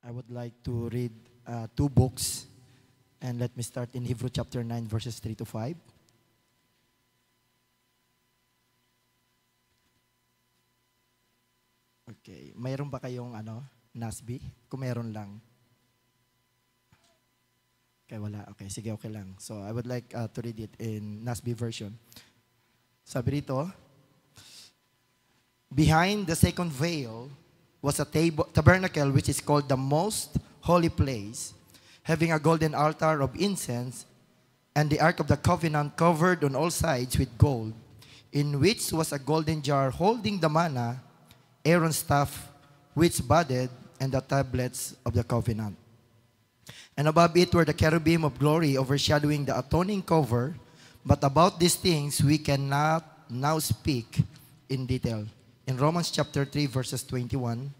I would like to read two books, and let me start in Hebrew chapter 9, verses 3 to 5. Okay. Mayroon ba kayong NASB? Kung meron lang. Okay, wala. Okay, sige, okay lang. So, I would like to read it in NASB version. Sabi rito, behind the second veil was a tabernacle which is called the most holy place, having a golden altar of incense, and the ark of the covenant covered on all sides with gold, in which was a golden jar holding the manna, Aaron's staff, which budded, and the tablets of the covenant. And above it were the cherubim of glory overshadowing the atoning cover. But about these things we cannot now speak in detail. In Romans chapter 3, verses 21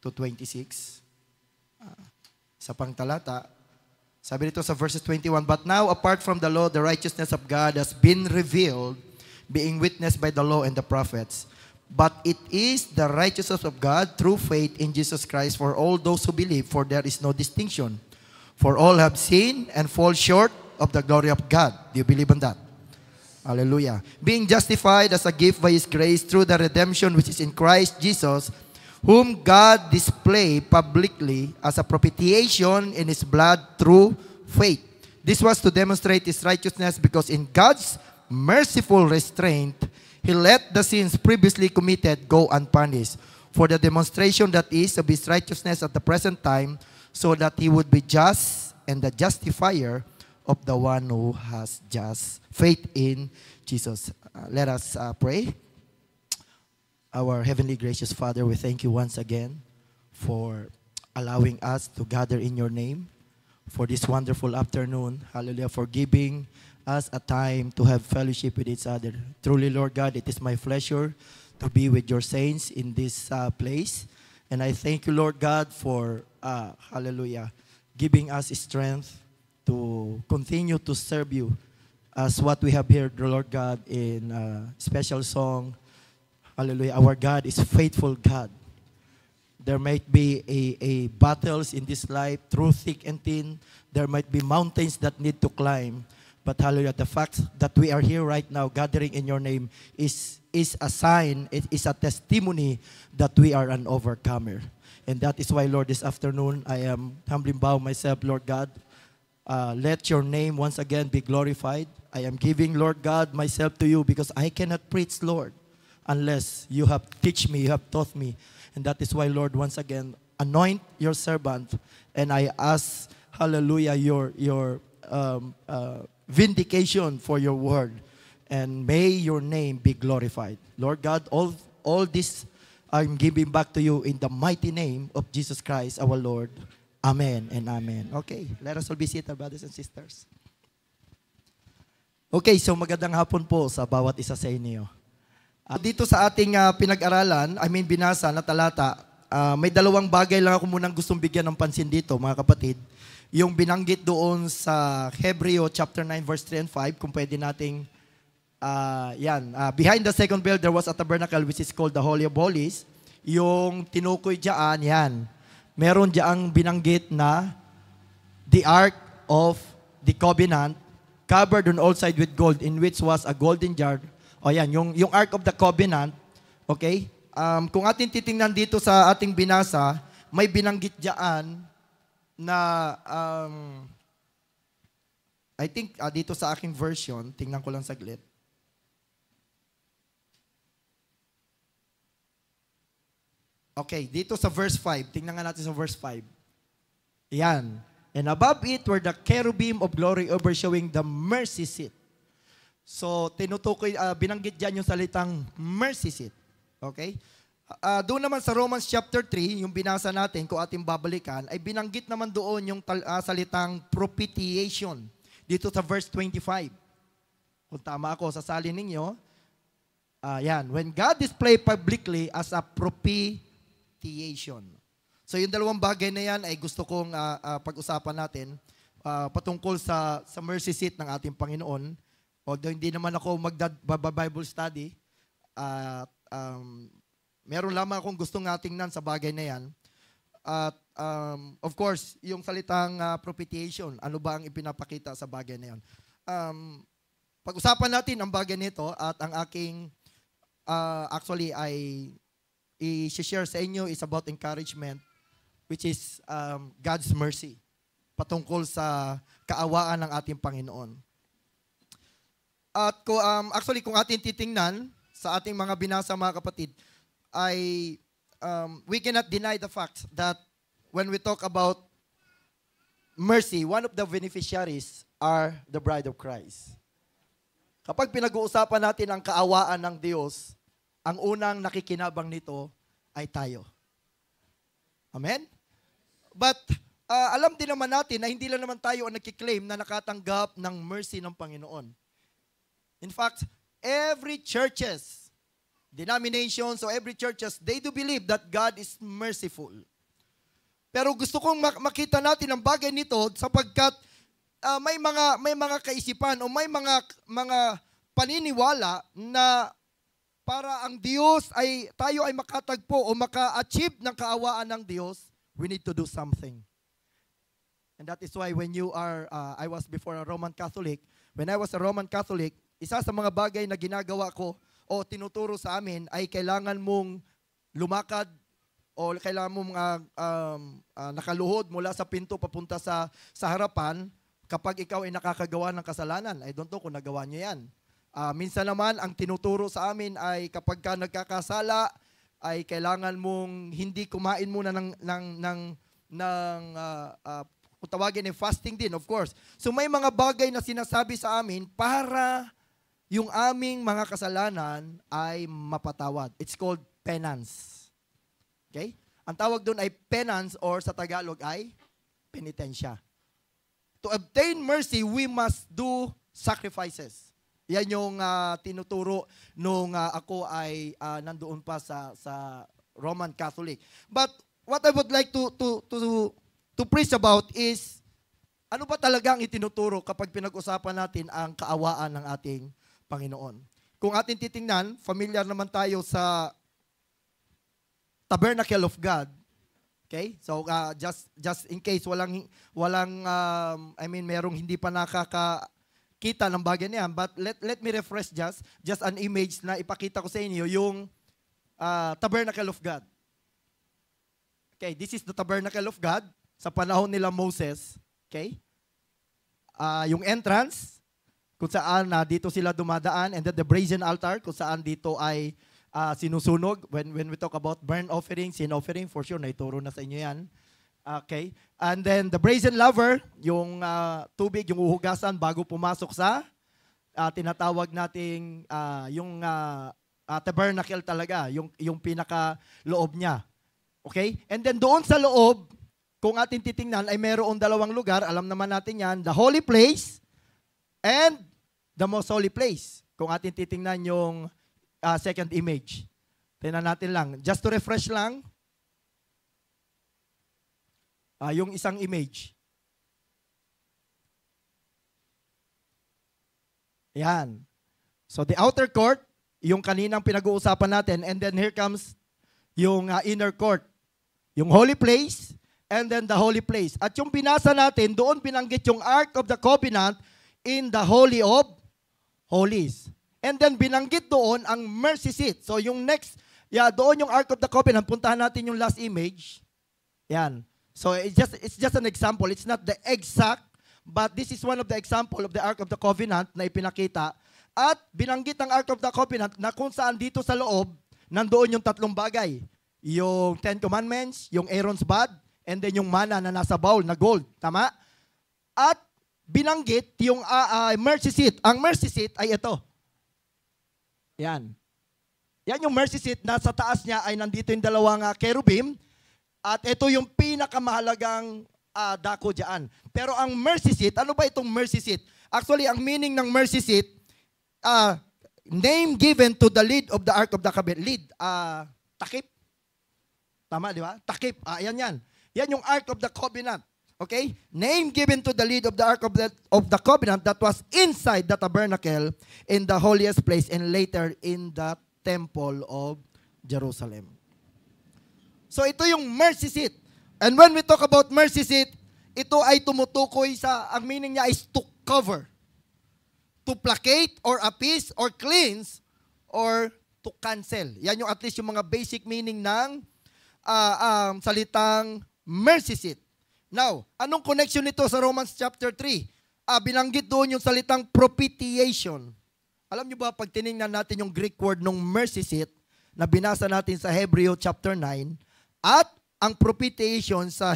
to 26, sa pangtalata, sabi dito sa verses 21, but now apart from the law, the righteousness of God has been revealed, being witnessed by the law and the prophets. But it is the righteousness of God through faith in Jesus Christ for all those who believe, for there is no distinction. For all have sinned and fall short of the glory of God. Do you believe in that? Hallelujah. Being justified as a gift by His grace through the redemption which is in Christ Jesus, whom God displayed publicly as a propitiation in His blood through faith. This was to demonstrate His righteousness, because in God's merciful restraint, He let the sins previously committed go unpunished, for the demonstration that is of His righteousness at the present time, so that He would be just and the justifier of the one who has just faith in Jesus. Let us pray. Our heavenly gracious Father, we thank you once again for allowing us to gather in your name for this wonderful afternoon. Hallelujah. For giving us a time to have fellowship with each other. Truly, Lord God, it is my pleasure to be with your saints in this place. And I thank you, Lord God, for, hallelujah, giving us strength to continue to serve you as what we have heard, Lord God, in a special song. Hallelujah. Our God is faithful God. There might be a battles in this life through thick and thin. There might be mountains that need to climb. But hallelujah, the fact that we are here right now gathering in your name is a sign, it is a testimony that we are an overcomer. And that is why, Lord, this afternoon I am humbly bow myself, Lord God. Let your name once again be glorified. I am giving, Lord God, myself to you, because I cannot preach, Lord, unless you have teach me, you have taught me. And that is why, Lord, once again, anoint your servant. And I ask, hallelujah, your vindication for your word. And may your name be glorified. Lord God, all this I'm giving back to you in the mighty name of Jesus Christ, our Lord. Amen and amen. Okay, let us all be seated, brothers and sisters. Okay, so magandang hapon po sa bawat isa sa inyo. Dito sa ating binasa na talata, may dalawang bagay lang ako munang gustong bigyan ng pansin dito, mga kapatid. Yung binanggit doon sa Hebreo chapter 9, verse 3 and 5, kung pwede nating, behind the second veil, there was a tabernacle which is called the Holy of Holies. Yung tinukoy dyan, yan. Meron dyan binanggit na the Ark of the Covenant, covered on all sides with gold, in which was a golden jar. O yan, yung Ark of the Covenant, okay? Kung ating titingnan dito sa ating binasa, may binanggit dyan na, I think dito sa aking version, tingnan ko lang saglit. Okay, dito sa verse 5, tingnan nga natin sa verse 5. Yan. And above it were the cherubim of glory overshadowing the mercy seat. So, tinutukoy, binanggit dyan yung salitang mercy seat. Okay? Doon naman sa Romans chapter 3, yung binasa natin, kung ating babalikan, ay binanggit naman doon yung salitang propitiation. Dito sa verse 25. Kung tama ako, sasalin ninyo, yan. When God displayed publicly as a propitiation. So yung dalawang bagay na yan ay gusto kong pag-usapan natin patungkol sa mercy seat ng ating Panginoon. Although hindi naman ako mag-Bible study, meron lamang akong gustong tingnan sa bagay na yan. At of course, yung salitang propitiation, ano ba ang ipinapakita sa bagay na yun? Pag-usapan natin ang bagay nito at ang aking actually ay i-share sa inyo is about encouragement, which is God's mercy patungkol sa kaawaan ng ating Panginoon. At actually, kung ating titingnan sa ating mga binasa, mga kapatid, ay we cannot deny the fact that when we talk about mercy, one of the beneficiaries are the bride of Christ. Kapag pinag-uusapan natin ang kaawaan ng Diyos, ang unang nakikinabang nito ay tayo. Amen? But alam din naman natin na hindi lang naman tayo ang nakiklaim na nakatanggap ng mercy ng Panginoon. In fact, every churches, denominations, or every churches, they do believe that God is merciful. Pero gusto kong makita natin ang bagay nito sapagkat may mga kaisipan o may mga paniniwala na para ang Diyos tayo ay makatagpo o maka-achieve ng kaawaan ng Diyos, we need to do something. And that is why when you are, I was before a Roman Catholic, when I was a Roman Catholic, isa sa mga bagay na ginagawa ko o tinuturo sa amin ay kailangan mong lumakad o kailangan mong nakaluhod mula sa pinto papunta sa harapan kapag ikaw ay nakakagawa ng kasalanan. I don't know kung nagawa nyo yan. Minsan naman, ang tinuturo sa amin ay kapag ka nagkakasala, ay kailangan mong hindi kumain muna kung tawagin ay fasting din, of course. So may mga bagay na sinasabi sa amin para yung aming mga kasalanan ay mapatawad. It's called penance. Okay? Ang tawag doon ay penance or sa Tagalog ay penitensya. To obtain mercy, we must do sacrifices. Yan yung tinuturo nung ako ay nandoon pa sa Roman Catholic. But what I would like to preach about is ano ba talagang itinuturo kapag pinag-usapan natin ang kaawaan ng ating Panginoon. Kung ating titingnan, familiar naman tayo sa Tabernacle of God. Okay? So just in case merong hindi pa nakakakita ng bagay niyan, but let me refresh just an image na ipakita ko sa inyo yung Tabernacle of God. Okay, this is the Tabernacle of God sa panahon nila Moses. Okay? Yung entrance kung saan dito sila dumadaan, and then the brazen altar kung saan dito ay sinusunog. When we talk about burnt offering, sin offering, for sure, naituro na sa inyo yan. Okay. And then the brazen laver, yung tubig, yung uhugasan bago pumasok sa tinatawag nating yung tabernacle talaga, yung pinaka-loob niya. Okay? And then doon sa loob, kung ating titingnan, ay mayroong dalawang lugar. Alam naman natin yan, the holy place and the most holy place. Kung ating titingnan yung second image. Tingnan natin lang. Just to refresh lang, yung isang image. Yan. So the outer court, yung kaninang pinag-uusapan natin, and then here comes yung inner court. Yung holy place, and then the holy place. At yung binasa natin, doon binanggit yung Ark of the Covenant in the Holy of Holies. And then binanggit doon ang mercy seat. So yung next, doon yung Ark of the Covenant, puntahan natin yung last image. Yan. So it's just an example. It's not the exact, but this is one of the example of the Ark of the Covenant na ipinakita. At binanggit ang Ark of the Covenant na kung saan dito sa loob, nandoon yung tatlong bagay. Yung Ten Commandments, yung Aaron's Bud, and then yung manna na nasa bowl na gold. Tama? At binanggit yung mercy seat. Ang mercy seat ay ito. Yan. Yan yung mercy seat na sa taas niya ay nandito yung dalawang cherubim. At ito yung pinakamahalagang dako dyan. Pero ang mercy seat, ano ba itong mercy seat? Actually, ang meaning ng mercy seat, name given to the lead of the Ark of the Covenant. Lead, takip. Tama, di ba? Takip. Yan. Yan yung Ark of the Covenant. Okay? Name given to the lead of the Ark of the Covenant that was inside the tabernacle in the holiest place and later in the temple of Jerusalem. So ito yung mercy seat. And when we talk about mercy seat, ito ay tumutukoy ang meaning niya is to cover, to placate or appease or cleanse or to cancel. Yan yung at least yung mga basic meaning ng salitang mercy seat. Now, anong connection nito sa Romans chapter 3? Binanggit doon yung salitang propitiation. Alam niyo ba, pag tinignan natin yung Greek word ng mercy seat na binasa natin sa Hebrew chapter 9 at ang propitiation sa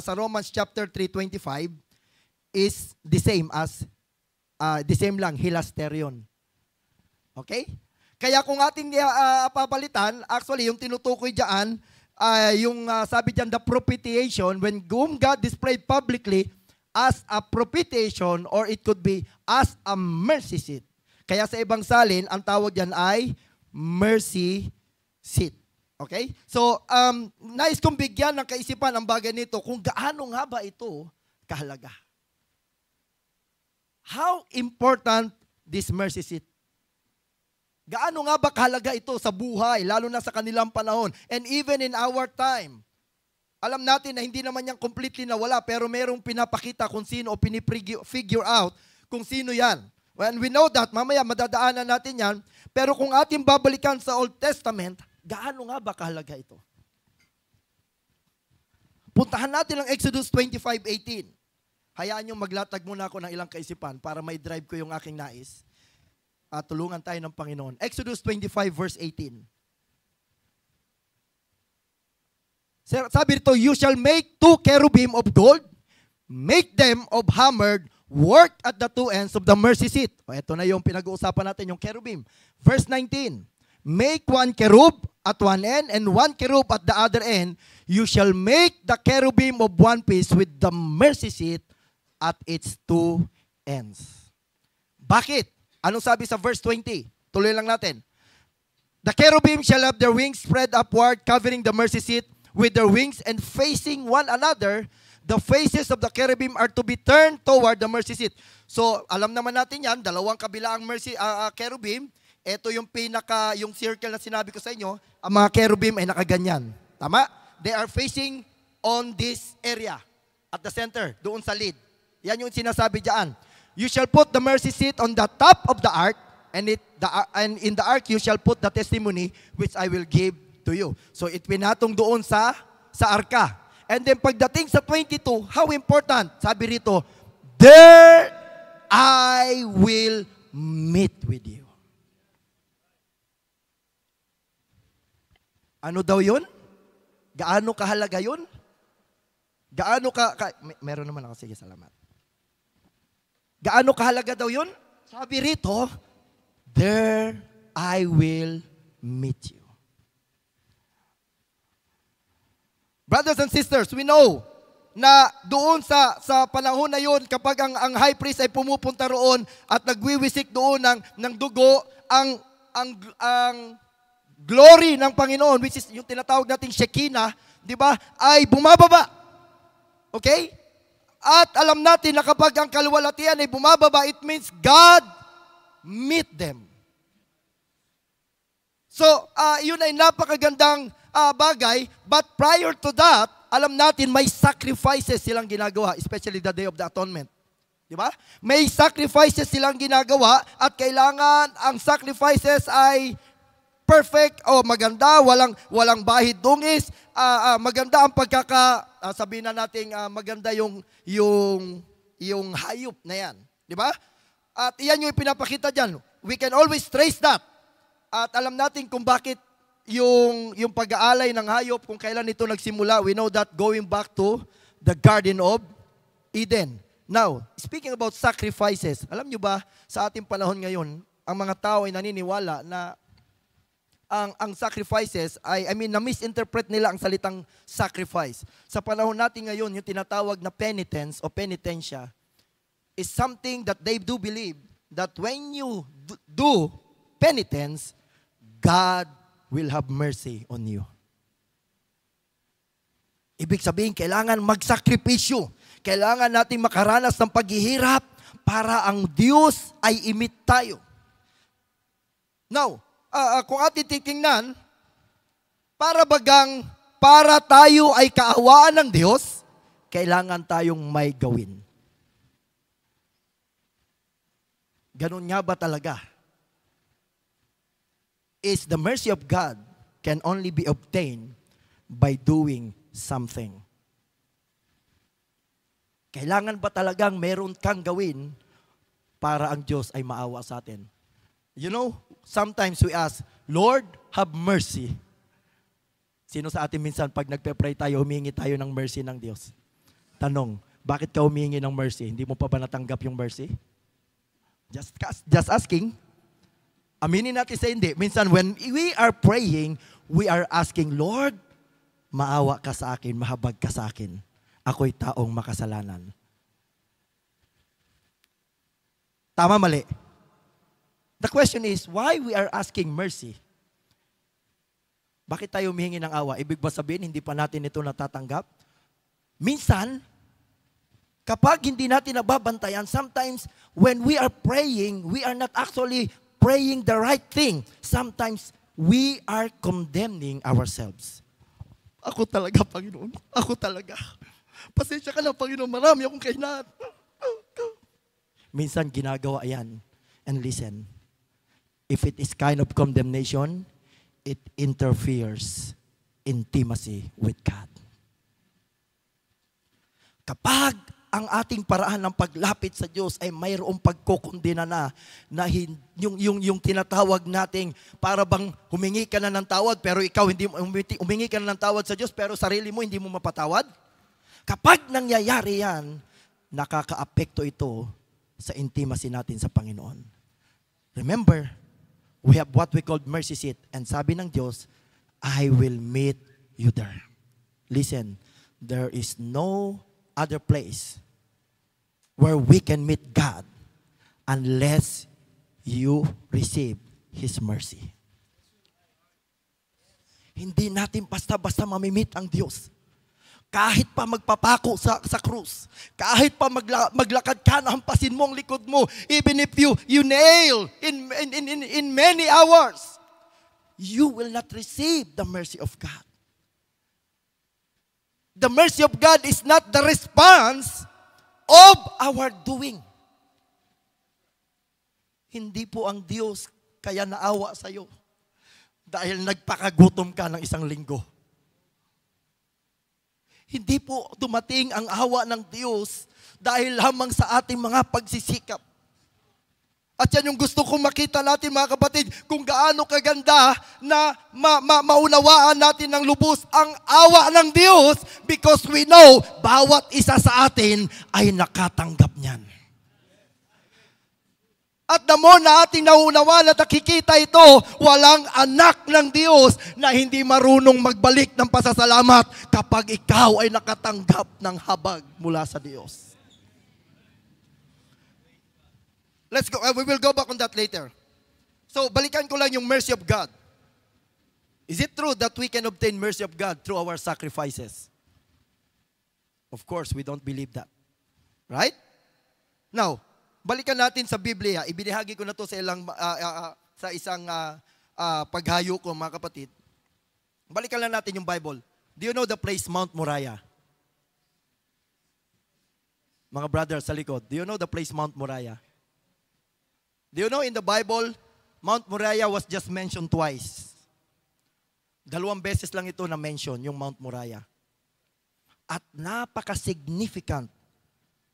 sa Romans chapter 3:25 is the same lang, hilasterion. Okay? Kaya kung ating papalitan, actually yung tinutukoy diyan sabi diyan, the propitiation when whom God displayed publicly as a propitiation, or it could be as a mercy seat. Kaya sa ibang salin, ang tawag diyan ay mercy seat. Okay? So, nais kong bigyan ng kaisipan ang bagay nito kung gaano nga ba ito kahalaga. How important this mercy seat? Gaano nga ba kahalaga ito sa buhay, lalo na sa kanilang panahon, and even in our time? Alam natin na hindi naman yan completely nawala, pero merong pinapakita kung sino o pinifigure out kung sino yan. When we know that, mamaya madadaanan natin yan, pero kung ating babalikan sa Old Testament, gaano nga ba kahalaga ito? Puntahan natin ang Exodus 25:18. Hayaan nyo maglatag muna ako ng ilang kaisipan para may drive ko yung aking nais. Tulungan tayo ng Panginoon. Exodus 25 verse 18. Sabi rito, you shall make 2 cherubim of gold, make them of hammered, work at the 2 ends of the mercy seat. Ito na yung pinag-uusapan natin, yung cherubim. Verse 19, make 1 cherub at one end and 1 cherub at the other end. You shall make the cherubim of one piece with the mercy seat at its 2 ends. Bakit? Anong sabi sa verse 20? Tuloy lang natin. The cherubim shall have their wings spread upward, covering the mercy seat with their wings and facing one another. The faces of the cherubim are to be turned toward the mercy seat. So, alam naman natin yan, dalawang kabilaang cherubim. Ito yung yung circle na sinabi ko sa inyo, ang mga cherubim ay nakaganyan. Tama? They are facing on this area, at the center, doon sa lid. Yan yung sinasabi diyan. You shall put the mercy seat on the top of the ark, and in the ark you shall put the testimony which I will give to you. So, pinatong doon sa arka. And then pagdating sa 22, how important? Sabi rito, there I will meet with you. Ano daw yun? Gaano kahalaga yun? Gaano meron naman ako, sige, salamat. Gaano kahalaga daw yun? Sabi rito, there I will meet you. Brothers and sisters, we know na doon sa panahon na yun, kapag ang high priest ay pumupunta roon at nagwiwisik doon ng dugo, ang glory ng Panginoon, which is yung tinatawag nating Shekinah, di ba, ay bumababa. Okay? At alam natin na kapag ang kaluwalhatian ay bumababa, it means God meet them. So, yun ay napakagandang bagay, but prior to that, alam natin may sacrifices silang ginagawa, especially the Day of the Atonement. Di ba? May sacrifices silang ginagawa at kailangan ang sacrifices ay perfect o maganda, walang bahid dungis, maganda ang sabihin na natin maganda yung hayop na yan. Di ba? At iyan yung pinapakita dyan. We can always trace that. At alam natin kung bakit yung pag-aalay ng hayop, kung kailan ito nagsimula. We know that going back to the Garden of Eden. Now, speaking about sacrifices, alam nyo ba, sa ating panahon ngayon, ang mga tao ay naniniwala na ang sacrifices na-misinterpret nila ang salitang sacrifice. Sa panahon natin ngayon, yung tinatawag na penitence o penitensya is something that they do believe that when you do penitence, God will have mercy on you. Ibig sabihin, kailangan magsakripisyo. Kailangan natin makaranas ng paghihirap para ang Diyos ay imit tayo. Now, kung ating titingnan, para bagang para tayo ay kaawaan ng Diyos, kailangan tayong may gawin. Ganun nga ba talaga? Is the mercy of God can only be obtained by doing something. Kailangan ba talagang meron kang gawin para ang Diyos ay maawa sa atin? You know, sometimes we ask, Lord, have mercy. Sino sa atin minsan pag nagpe-pray tayo, humingi tayo ng mercy ng Diyos? Tanong, bakit ka humingi ng mercy? Hindi mo pa ba natanggap yung mercy? Just asking. Aminin natin sa hindi. Minsan when we are praying, we are asking, Lord, maawa ka sa akin, mahabag ka sa akin. Ako'y taong makasalanan. Tama, mali? The question is, why we are asking mercy? Bakit tayo humihingi ng awa? Ibig ba sabihin, hindi pa natin ito natatanggap? Minsan, kapag hindi natin nababantayan, sometimes when we are praying, we are not actually praying the right thing. Sometimes we are condemning ourselves. Ako talaga, Panginoon. Ako talaga. Pasensya ka na, Panginoon. Marami akong kailangan. Minsan ginagawa yan. And listen, if it is kind of condemnation, it interferes intimacy with God. Kapag ang ating paraan ng paglapit sa Diyos ay mayroong pagkukundina na yung tinatawag nating para bang humingi ka na ng tawad pero ikaw hindi humingi ka na ng tawad sa Diyos pero sarili mo hindi mo mapatawad. Kapag nangyayari yan, nakakaapekto ito sa intimacy natin sa Panginoon. Remember, we have what we call mercy seat and sabi ng Diyos, I will meet you there. Listen, there is no other place where we can meet God unless you receive His mercy. Hindi natin basta-basta mamimit ang Diyos. Kahit pa magpapako sa krus, kahit pa maglakad ka na hampasin mo ang likod mo, even if you nail in many hours, you will not receive the mercy of God. The mercy of God is not the response of our doing. Hindi po ang Diyos kaya naawa sa iyo dahil nagpakagutom ka ng isang linggo. Hindi po dumating ang awa ng Diyos dahil lamang sa ating mga pagsisikap. At yan yung gusto kong makita natin mga kapatid, kung gaano kaganda na maunawaan natin ng lubos ang awa ng Diyos because we know bawat isa sa atin ay nakatanggap niyan. At the more na ating nauunawaan at nakikita ito, walang anak ng Diyos na hindi marunong magbalik ng pasasalamat kapag ikaw ay nakatanggap ng habag mula sa Diyos. Let's go. We will go back on that later. So, balikan ko lang yung mercy of God. Is it true that we can obtain mercy of God through our sacrifices? Of course, we don't believe that. Right? Now, balikan natin sa Biblia. Ibinahagi ko na to sa isang paghayo ko, mga kapatid. Balikan lang natin yung Bible. Do you know the place Mount Moriah? Mga brothers sa likod, do you know the place Mount Moriah? Do you know in the Bible, Mount Moriah was just mentioned twice. 2 beses lang ito na mention, yung Mount Moriah. At napaka-significant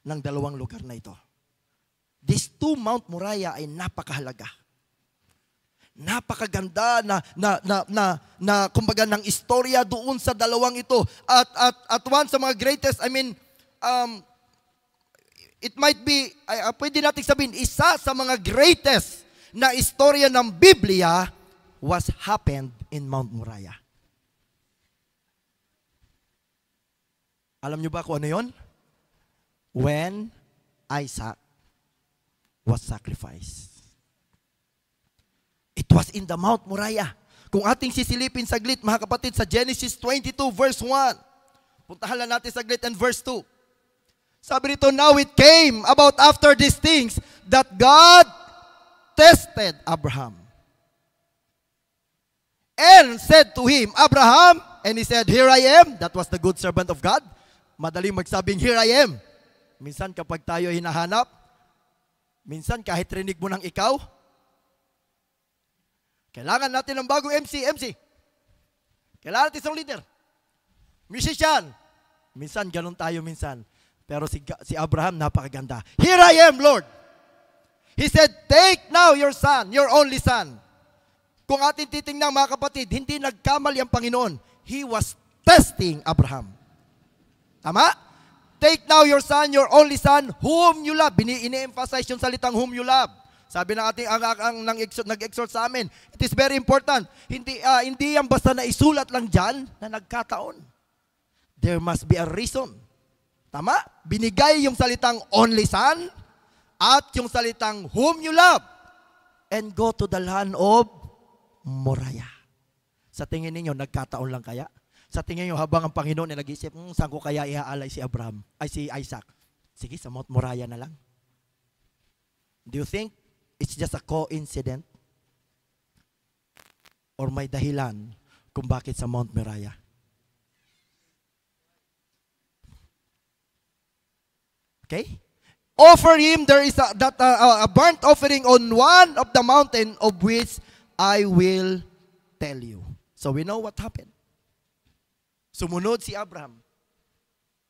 ng 2 lugar na ito. These 2 Mount Moriah ay napakahalaga. Napakaganda na kumbaga ng istorya doon sa 2 ito. At one sa mga greatest, it might be, pwede natin sabihin, isa sa mga greatest na istorya ng Biblia was happened in Mount Moriah. Alam niyo ba kung ano yun? When Isaac was sacrificed. It was in the Mount Moriah. Kung ating sisilipin saglit, mga kapatid, sa Genesis 22 verse 1. Puntahan lang natin saglit and verse 2. Sabi rito, now it came about after these things that God tested Abraham. And said to him, Abraham, And he said, "Here I am." That was the good servant of God. Madaling magsabing, "Here I am." Minsan kapag tayo hinahanap, minsan kahit rinig mo ng ikaw, kailangan natin ng bagong MC. Kailangan natin isang leader. Musician. Minsan, ganun tayo minsan. Pero si Abraham, napakaganda. "Here I am, Lord." He said, "Take now your son, your only son." Kung atin titingnan mga kapatid, hindi nagkamali ang Panginoon. He was testing Abraham. Tama? "Take now your son, your only son, whom you love." Ini-emphasize yung salitang whom you love. Sabi ng ating nag-exhort sa amin, it is very important. Hindi yan basta na isulat lang dyan na nagkataon. There must be a reason. Tama? Binigay yung salitang only son at yung salitang whom you love, and go to the land of Moriah. Sa tingin ninyo, nagkataon lang kaya? Sa tingin niyo, habang ang Panginoon ay nag-isip, saan ko kaya iaalay si Isaac? Sige, sa Mount Moriah na lang. Do you think it's just a coincidence? Or may dahilan kung bakit sa Mount Moriah? Okay? Offer him, there is a burnt offering on one of the mountain of which I will tell you. So we know what happened. Sumunod si Abraham.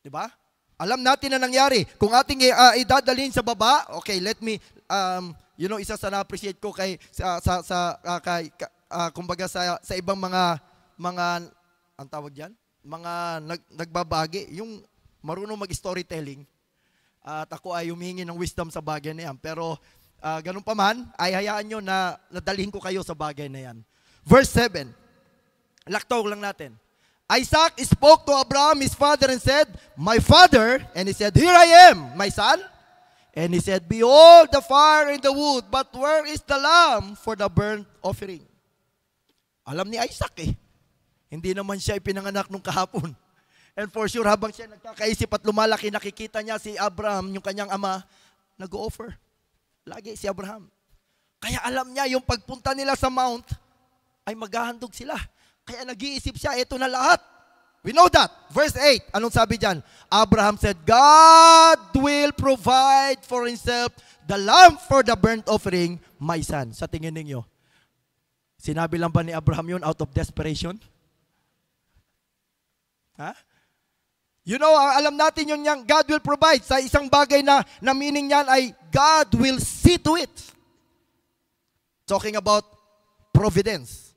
Diba? Alam natin na nangyari. Kung ating idadalhin sa baba, okay, let me, isa sa na-appreciate ko kumbaga sa ibang mga, ang tawag dyan? Mga nagbabagi, yung marunong mag-storytelling. At ako ay humingi ng wisdom sa bagay na yan. Pero ganun pa man, ay hayaan nyo na nadalhin ko kayo sa bagay na yan. Verse 7. Laktaw lang natin. "Isaac spoke to Abraham, his father, and said, 'My father,' and he said, 'Here I am, my son.' And he said, 'Behold the fire and the wood, but where is the lamb for the burnt offering?'" Alam ni Isaac Hindi naman siya ipinanganak nung kahapon. And for sure, habang siya nagkakaisip at lumalaki, nakikita niya si Abraham, yung kanyang ama, nag-o-offer. Lagi si Abraham. Kaya alam niya, yung pagpunta nila sa mount, ay maghahandog sila. Kaya nag-iisip siya, ito na lahat. We know that. Verse 8, anong sabi dyan? Abraham said, "God will provide for himself the lamb for the burnt offering, my son." Sa tingin ninyo, sinabi lang ba ni Abraham yun out of desperation? Ha? You know, alam natin yun yang God will provide. Sa isang bagay na meaning niyan ay God will see to it. Talking about providence.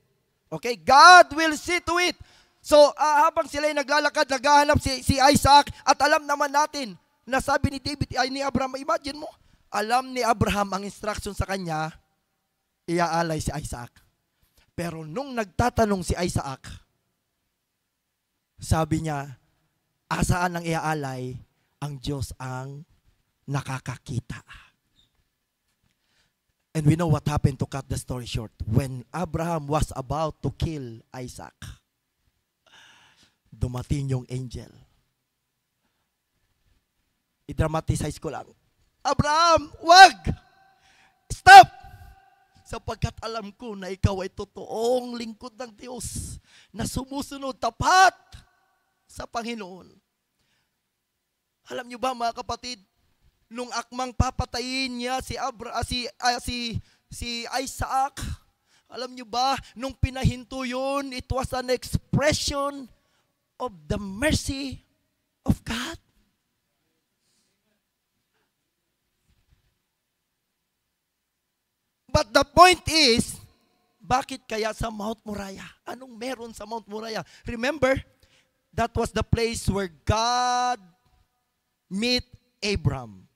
Okay? God will see to it. So, habang sila ay naglalakad, naghahanap si Isaac, at alam naman natin, na sabi ni David, ay ni Abraham, imagine mo, alam ni Abraham ang instruction sa kanya, iaalay si Isaac. Pero nung nagtatanong si Isaac, sabi niya, asaan ang iaalay? Ang Diyos ang nakakakita. And we know what happened, to cut the story short. When Abraham was about to kill Isaac, dumating yung angel. I-dramatize ko lang. Abraham, wag! Stop! Sapagkat alam ko na ikaw ay totoong lingkod ng Diyos na sumusunod tapat sa Panginoon. Alam niyo ba mga kapatid, nung akmang papatayin niya si Isaac, alam niyo ba, nung pinahinto yun, it was an expression of the mercy of God. But the point is, bakit kaya sa Mount Moriah? Anong meron sa Mount Moriah? Remember, that was the place where God meet Abraham.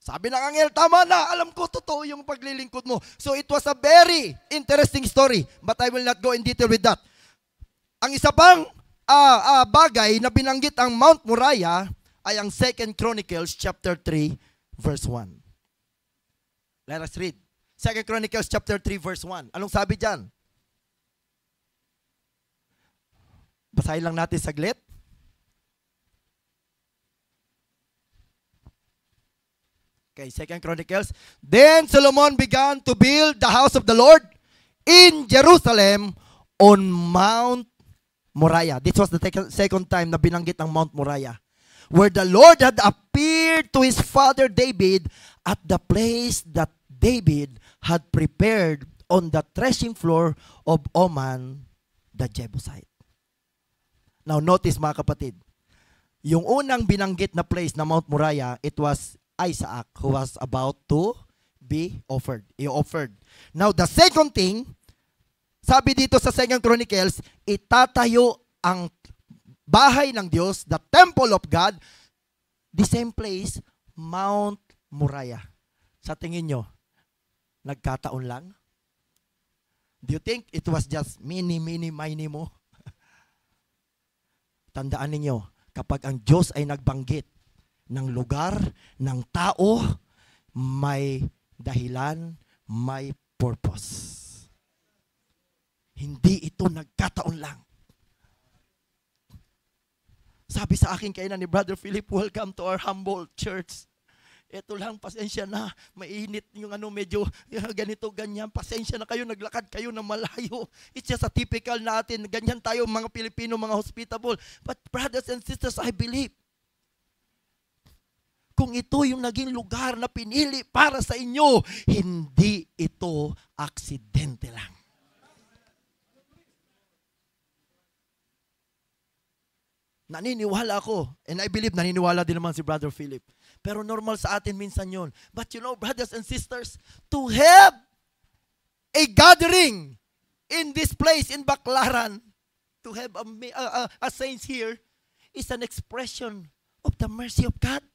Sabi ng anghel, tama na, alam ko, totoo yung paglilingkod mo. So it was a very interesting story, but I will not go in detail with that. Ang isa pang bagay na binanggit ang Mount Moriah ay ang 2 Chronicles chapter 3 verse 1. Let us read. 2 Chronicles chapter 3 verse 1. Anong sabi dyan? Basahin lang natin saglit. Okay, 2 Chronicles. Then Solomon began to build the house of the Lord in Jerusalem on Mount Moriah. This was the second time na binanggit ang Mount Moriah. Where the Lord had appeared to his father David at the place that David had prepared on the threshing floor of Oman the Jebusite. Now notice mga kapatid, yung unang binanggit na place na Mount Moriah, it was Isaac who was about to be offered. I-offered. Now the second thing, sabi dito sa 2 Chronicles, itatayo ang bahay ng Diyos, the temple of God, the same place, Mount Moriah. Sa tingin nyo, nagkataon lang? Do you think it was just mini mo? Tandaan ninyo, kapag ang Diyos ay nagbanggit ng lugar, ng tao, may dahilan, may purpose. Hindi ito nagkataon lang. Sabi sa akin kainan ni Brother Philip, welcome to our humble church. Ito lang, pasensya na. Mainit yung medyo ganito, ganyan. Pasensya na kayo, naglakad kayo na malayo. It's just a typical natin. Ganyan tayo, mga Pilipino, mga hospitable. But brothers and sisters, I believe, kung ito yung naging lugar na pinili para sa inyo, hindi ito aksidente lang. Naniniwala ako, and I believe naniniwala din naman si Brother Philip. Pero normal sa atin minsan yon. But you know, brothers and sisters, to have a gathering in this place, in Baclaran, to have a saints here, is an expression of the mercy of God.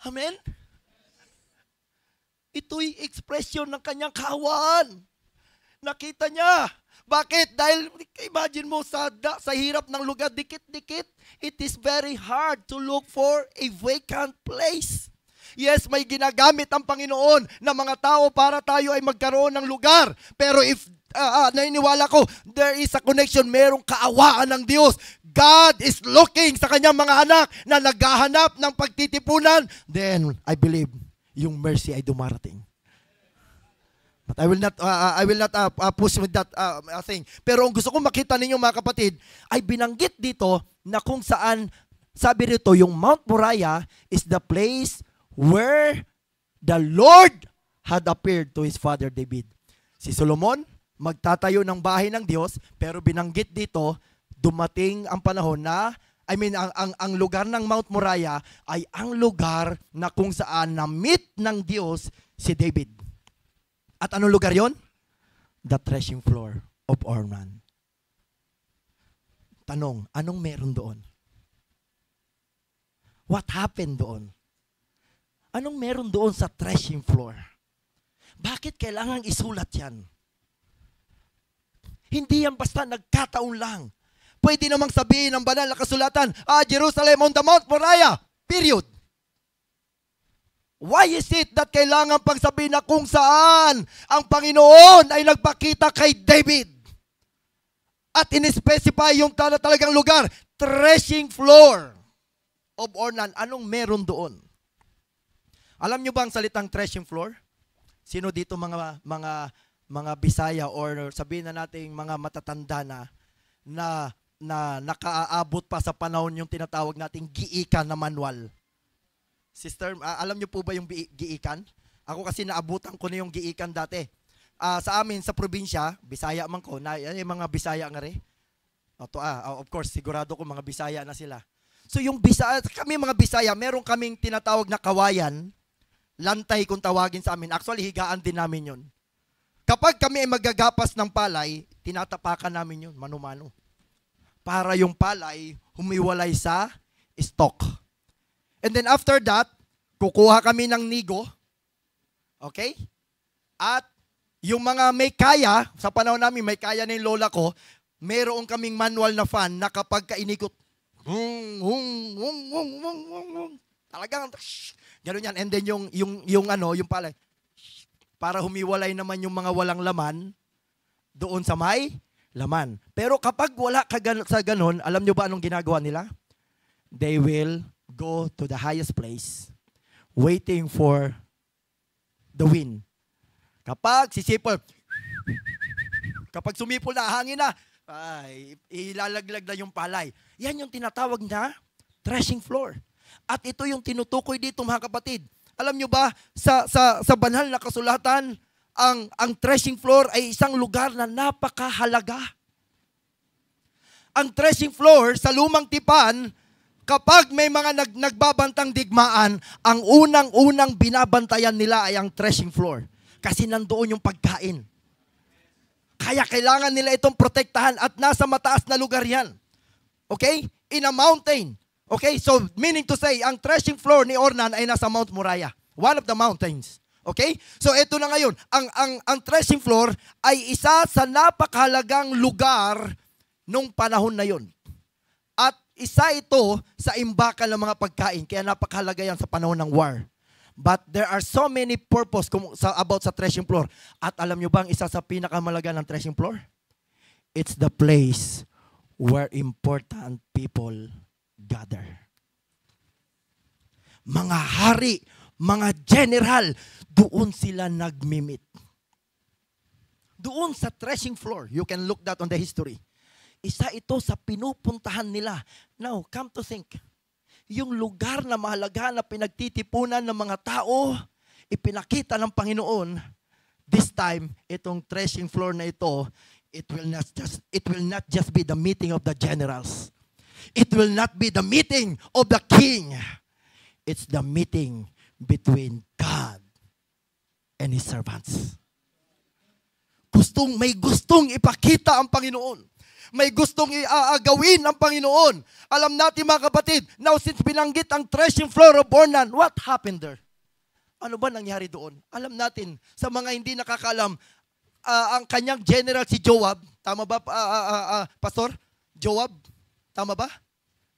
Amen? Ito'y expression ng kanyang kaawaan. Nakita niya. Bakit? Dahil, imagine mo, sa hirap ng lugar, dikit-dikit, it is very hard to look for a vacant place. Yes, may ginagamit ang Panginoon na mga tao para tayo ay magkaroon ng lugar. Pero if, naniniwala ko, there is a connection, merong kaawaan ng Diyos. God is looking sa kanyang mga anak na naghahanap ng pagtitipunan. Then, I believe, yung mercy ay dumarating. But I will not push with that thing. Pero ang gusto kong makita ninyo mga kapatid, ay binanggit dito na kung saan, sabi rito, yung Mount Moriah is the place where the Lord had appeared to his father David. Si Solomon, magtatayo ng bahay ng Diyos, pero binanggit dito, dumating ang panahon na, ang lugar ng Mount Moriah ay ang lugar na kung saan na-meet ng Diyos si David. At anong lugar yon? The threshing floor of Ornan. Tanong, anong meron doon? What happened doon? Anong meron doon sa threshing floor? Bakit kailangan isulat yan? Hindi yan basta nagkataon lang. Pwede namang sabihin ng banal na kasulatan, Jerusalem on the Mount Moriah, period. Why is it that kailangan pang sabihin na kung saan ang Panginoon ay nagpakita kay David? At in-specify yung talagang lugar, threshing floor of Ornan. Anong meron doon? Alam nyo ba ang salitang threshing floor? Sino dito mga Bisaya or sabihin na nating mga matatanda na nakaaabot pa sa panahon yung tinatawag nating giikan na manual? Sister, alam niyo po ba yung giikan? Ako kasi naabutan ko na yung giikan dati. Sa amin, sa probinsya, Bisaya man ko, yung mga Bisaya nga rin. Of course, sigurado ko mga Bisaya na sila. So yung Bisaya, kami mga Bisaya, meron kaming tinatawag na kawayan, lantay kung tawagin sa amin. Actually, higaan din namin yun. Kapag kami ay magagapas ng palay, tinatapakan namin yun, mano-mano. Para yung palay humiwalay sa stock. And then after that, kukuha kami ng nigo. Okay? At yung mga may kaya, sa panahon namin may kaya na yung lola ko, mayroon kaming manual na fan na kapag kainikot, talagang, gano'n yan. And then yung palay, para humiwalay naman yung mga walang laman, doon sa may laman. Pero kapag wala sa ganon, alam nyo ba anong ginagawa nila? They will go to the highest place, waiting for the wind. Kapag sisipol, Kapag sumipol na, hangin na, ay, ilalaglag na yung palay. Yan yung tinatawag na threshing floor. At ito yung tinutukoy dito, mga kapatid. Alam nyo ba, sa banal na kasulatan, ang threshing floor ay isang lugar na napakahalaga. Ang threshing floor sa lumang tipan, kapag may mga nagbabantang digmaan, ang unang-unang binabantayan nila ay ang threshing floor. Kasi nandoon yung pagkain. Kaya kailangan nila itong protektahan at nasa mataas na lugar yan. Okay? In a mountain. Okay? So, meaning to say, ang threshing floor ni Ornan ay nasa Mount Moriah. One of the mountains. Okay? So, ito na ngayon. Ang threshing floor ay isa sa napakahalagang lugar nung panahon na yon. At isa ito sa imbakan ng mga pagkain. Kaya napakahalaga yan sa panahon ng war. But there are so many purpose about sa threshing floor. At alam nyo ba ang isa sa pinakamalaga ng threshing floor? It's the place where important people gather. Mga hari, mga general, doon sila nagmimit. Doon sa threshing floor. You can look that on the history. Isa ito sa pinupuntahan nila. Now, come to think. Yung lugar na mahalaga na pinagtitipunan ng mga tao, ipinakita ng Panginoon, this time, itong threshing floor na ito, it will not just be the meeting of the generals. It will not be the meeting of the king. It's the meeting between God and His servants. May gustong ipakita ang Panginoon. May gustong gawin ang Panginoon. Alam natin mga kapatid, now since binanggit ang threshing floor of Ornan, what happened there? Ano ba nangyari doon? Alam natin, sa mga hindi nakakalam, ang kanyang general si Joab, tama ba, Pastor? Joab? Tama ba?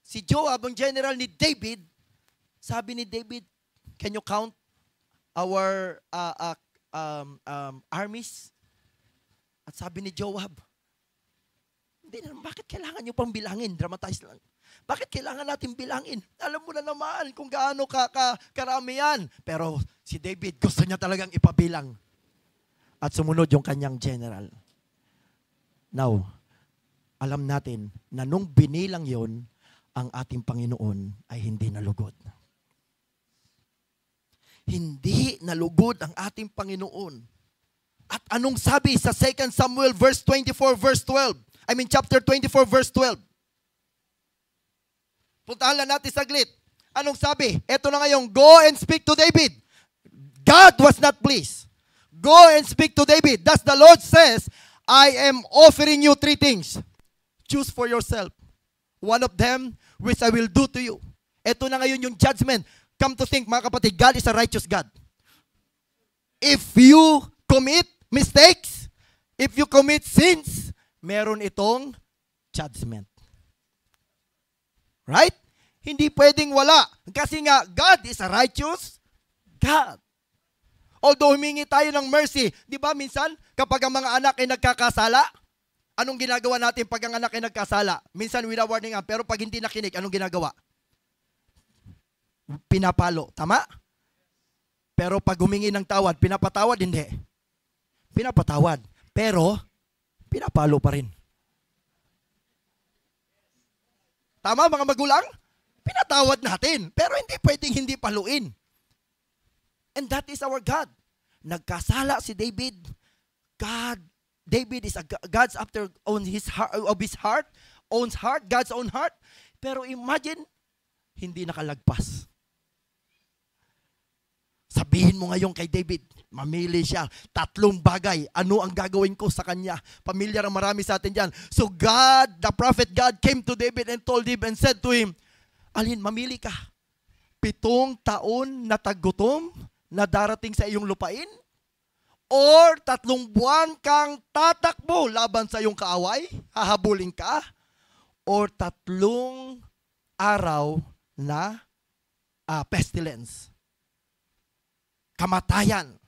Si Joab, ang general ni David, sabi ni David, can you count our armies? At sabi ni Joab, bakit kailangan nyo pang bilangin? Dramatize lang. Bakit kailangan natin bilangin? Alam mo na naman kung gaano karami yan. Pero si David, gusto niya talagang ipabilang. At sumunod yung kanyang general. Now, alam natin na nung binilang yon, ang ating Panginoon ay hindi nalugod. Hindi nalugod ang ating Panginoon. At anong sabi sa 2 Samuel chapter 24 verse 12. Puntahan lang natin saglit. Anong sabi? Ito na ngayon, go and speak to David. God was not pleased. Go and speak to David. Thus the Lord says, I am offering you 3 things. Choose for yourself. One of them, which I will do to you. Ito na ngayon yung judgment. Come to think, mga kapatid, God is a righteous God. If you commit mistakes, if you commit sins, meron itong judgment. Right? Hindi pwedeng wala. Kasi nga, God is a righteous God. Although humingi tayo ng mercy, di ba minsan, kapag ang mga anak ay nagkakasala, anong ginagawa natin pag ang anak ay nagkasala? Minsan winawarning nga, pero pag hindi nakinig, anong ginagawa? Pinapalo. Tama? Pero pag humingi ng tawad, pinapatawad? Hindi. Pinapatawad. Pero, pinapalo pa rin. Tama mga magulang? Pinatawad natin. Pero hindi pwedeng hindi paluin. And that is our God. Nagkasala si David. David is God's after his heart, God's own heart. Pero imagine, hindi nakalagpas. Sabihin mo ngayon kay David, mamili siya, 3 bagay. Ano ang gagawin ko sa kanya? Pamilyar ang marami sa atin dyan. So God, the prophet God, came to David and told him and said to him, alin, mamili ka. 7 taon na taggutom na darating sa iyong lupain? Or 3 buwan kang tatakbo laban sa iyong kaaway? Hahabulin ka? Or 3 araw na pestilence? Kamatayan.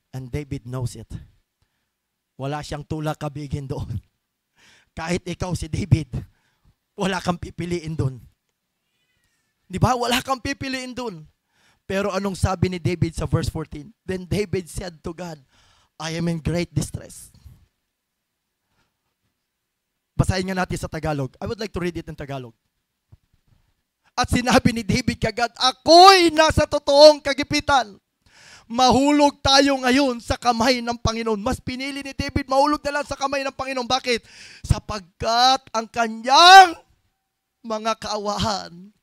And David knows it. Wala siyang tulak kabigin doon. Kahit ikaw si David, wala kang pipiliin doon. Di ba? Wala kang pipiliin doon. Pero anong sabi ni David sa verse 14? Then David said to God, I am in great distress. Basahin nga natin sa Tagalog. I would like to read it in Tagalog. At sinabi ni David kagad, ako'y nasa totoong kagipitan. Mahulog tayo ngayon sa kamay ng Panginoon. Mas pinili ni David, mahulog na lang sa kamay ng Panginoon. Bakit? Sapagkat ang kanyang mga kaawaan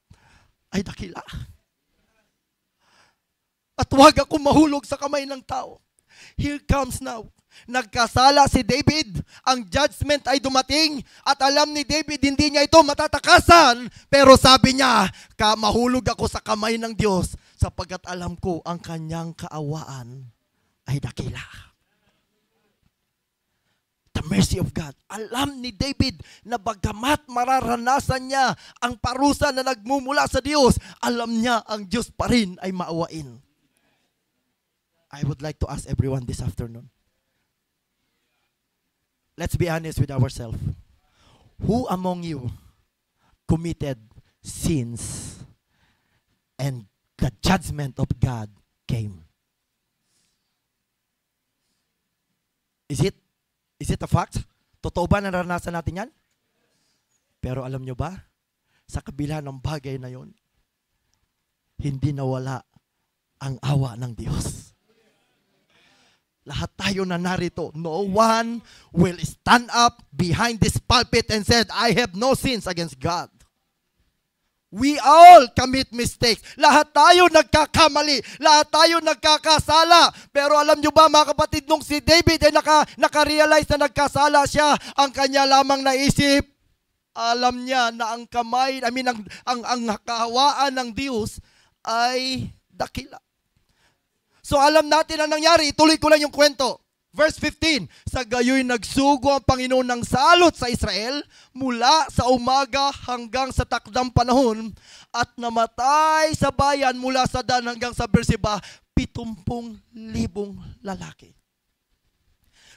ay dakila. At huwag ako mahulog sa kamay ng tao. Here comes now. Nagkasala si David, ang judgment ay dumating at alam ni David hindi niya ito matatakasan, pero sabi niya, mahulog ako sa kamay ng Diyos sapagkat alam ko ang kanyang kaawaan ay dakila. The mercy of God. Alam ni David na bagamat mararanasan niya ang parusa na nagmumula sa Diyos, alam niya ang Diyos pa rin ay maawain. I would like to ask everyone this afternoon. Let's be honest with ourselves. Who among you committed sins and the judgment of God came? Is it a fact? Totoo ba na naranasan natin yan? Pero alam nyo ba, sa kabila ng bagay na yon, hindi nawala ang awa ng Diyos. Lahat tayo na narito, no one will stand up behind this pulpit and said, I have no sins against God. We all commit mistakes. Lahat tayo nagkakamali. Lahat tayo nagkakasala. Pero alam nyo ba mga kapatid, nung si David ay nakarealize na nagkasala siya, ang kanya lamang naisip, alam niya na ang kamay, ang kahawaan ng Diyos ay dakila. So alam natin ang nangyari, ituloy ko lang yung kwento. Verse 15, sa gayoy nagsugo ang Panginoon ng salot sa Israel mula sa umaga hanggang sa takdang panahon at namatay sa bayan mula sa Dan hanggang sa Beersheba 70,000 lalaki.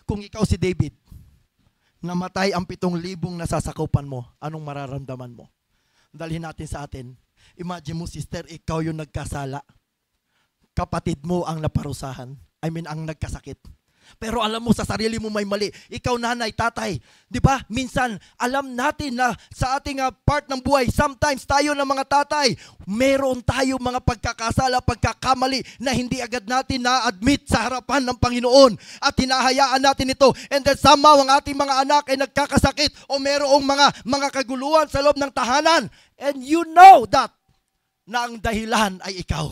Kung ikaw si David, namatay ang 7,000 nasasakupan mo, anong mararamdaman mo? Dalhin natin sa atin. Imagine mo, sister, ikaw yung nagkasala. Kapatid mo ang naparusahan. Ang nagkasakit. Pero alam mo sa sarili mo may mali. Ikaw nanay, tatay, 'di ba? Minsan alam natin na sa ating part ng buhay, sometimes tayo ng mga tatay, meron tayo mga pagkakasala, pagkakamali na hindi agad natin na-admit sa harapan ng Panginoon at hinahayaan natin ito. And then somehow ang ating mga anak ay nagkakasakit o merong mga kaguluhan sa loob ng tahanan. And you know that na ang dahilan ay ikaw.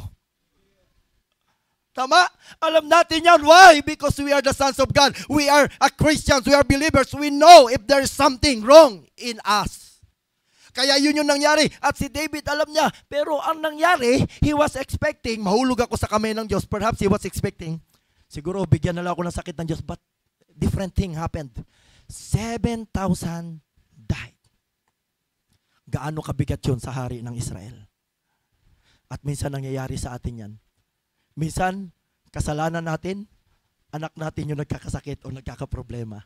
Tama? Alam natin yan. Why? Because we are the sons of God. We are Christians. We are believers. We know if there is something wrong in us. Kaya yun yung nangyari. At si David alam niya. Pero ang nangyari, he was expecting, mahulog ako sa kamay ng Diyos. Perhaps he was expecting, siguro bigyan na lang ako ng sakit ng Diyos. But different thing happened. 7,000 died. Gaano kabigat yun sa hari ng Israel? At minsan nangyayari sa atin yan. Minsan, kasalanan natin, anak natin yung nagkakasakit o nagkakaproblema.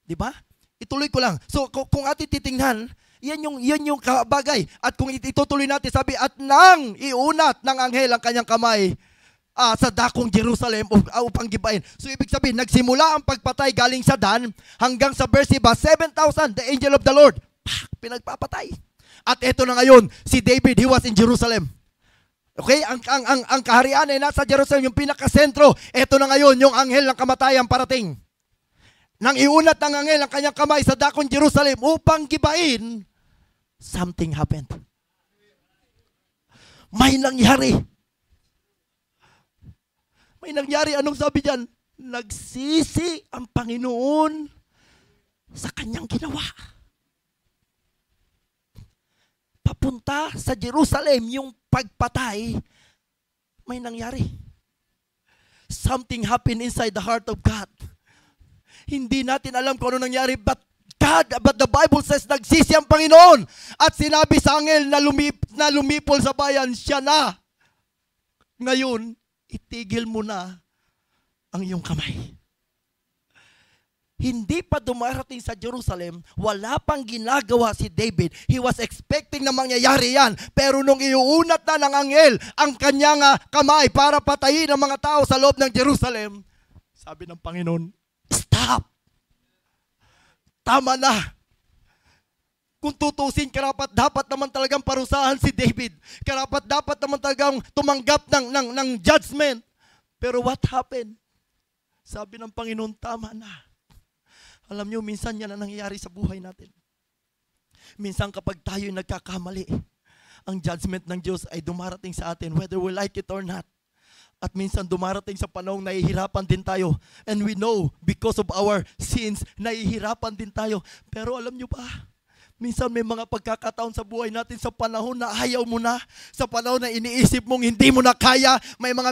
Di ba? Ituloy ko lang. So, kung atin titingnan, yan yung bagay. At kung itutuloy natin, sabi, at nang iunat ng anghel ang kanyang kamay sa dakong Jerusalem upang gibain. So, ibig sabihin, nagsimula ang pagpatay galing sa Dan hanggang sa Beersheba, 7,000, the angel of the Lord, pinagpapatay. At eto na ngayon, si David, he was in Jerusalem. Okay, ang kaharian ay nasa Jerusalem, yung pinakasentro. Ito na ngayon, yung anghel ng kamatayan parating. Nang iunat ng anghel ang kanyang kamay sa dakong Jerusalem upang gibain, something happened. May nangyari. May nangyari. Anong sabi diyan? Nagsisi ang Panginoon sa kanyang ginawa. Papunta sa Jerusalem, yung pagpatay, may nangyari. Something happened inside the heart of God. Hindi natin alam kung ano nangyari, but the Bible says, nagsisi ang Panginoon. At sinabi sa anghel na lumipol sa bayan, siya na. Ngayon, itigil mo na ang iyong kamay. Hindi pa dumarating sa Jerusalem, wala pang ginagawa si David. He was expecting na mangyayari yan. Pero nung iuunat na ng anghel ang kanyang kamay para patayin ang mga tao sa loob ng Jerusalem, sabi ng Panginoon, stop! Tama na! Kung tutusin, dapat naman talagang parusahan si David. Dapat naman talagang tumanggap ng judgment. Pero what happened? Sabi ng Panginoon, tama na. Alam niyo, minsan yan ang nangyayari sa buhay natin. Minsan kapag tayo'y nagkakamali, ang judgment ng Diyos ay dumarating sa atin, whether we like it or not. At minsan dumarating sa panahong nahihirapan din tayo. And we know, because of our sins, nahihirapan din tayo. Pero alam niyo ba, minsan may mga pagkakataon sa buhay natin sa panahon na ayaw mo na, sa panahon na iniisip mong hindi mo na kaya, may mga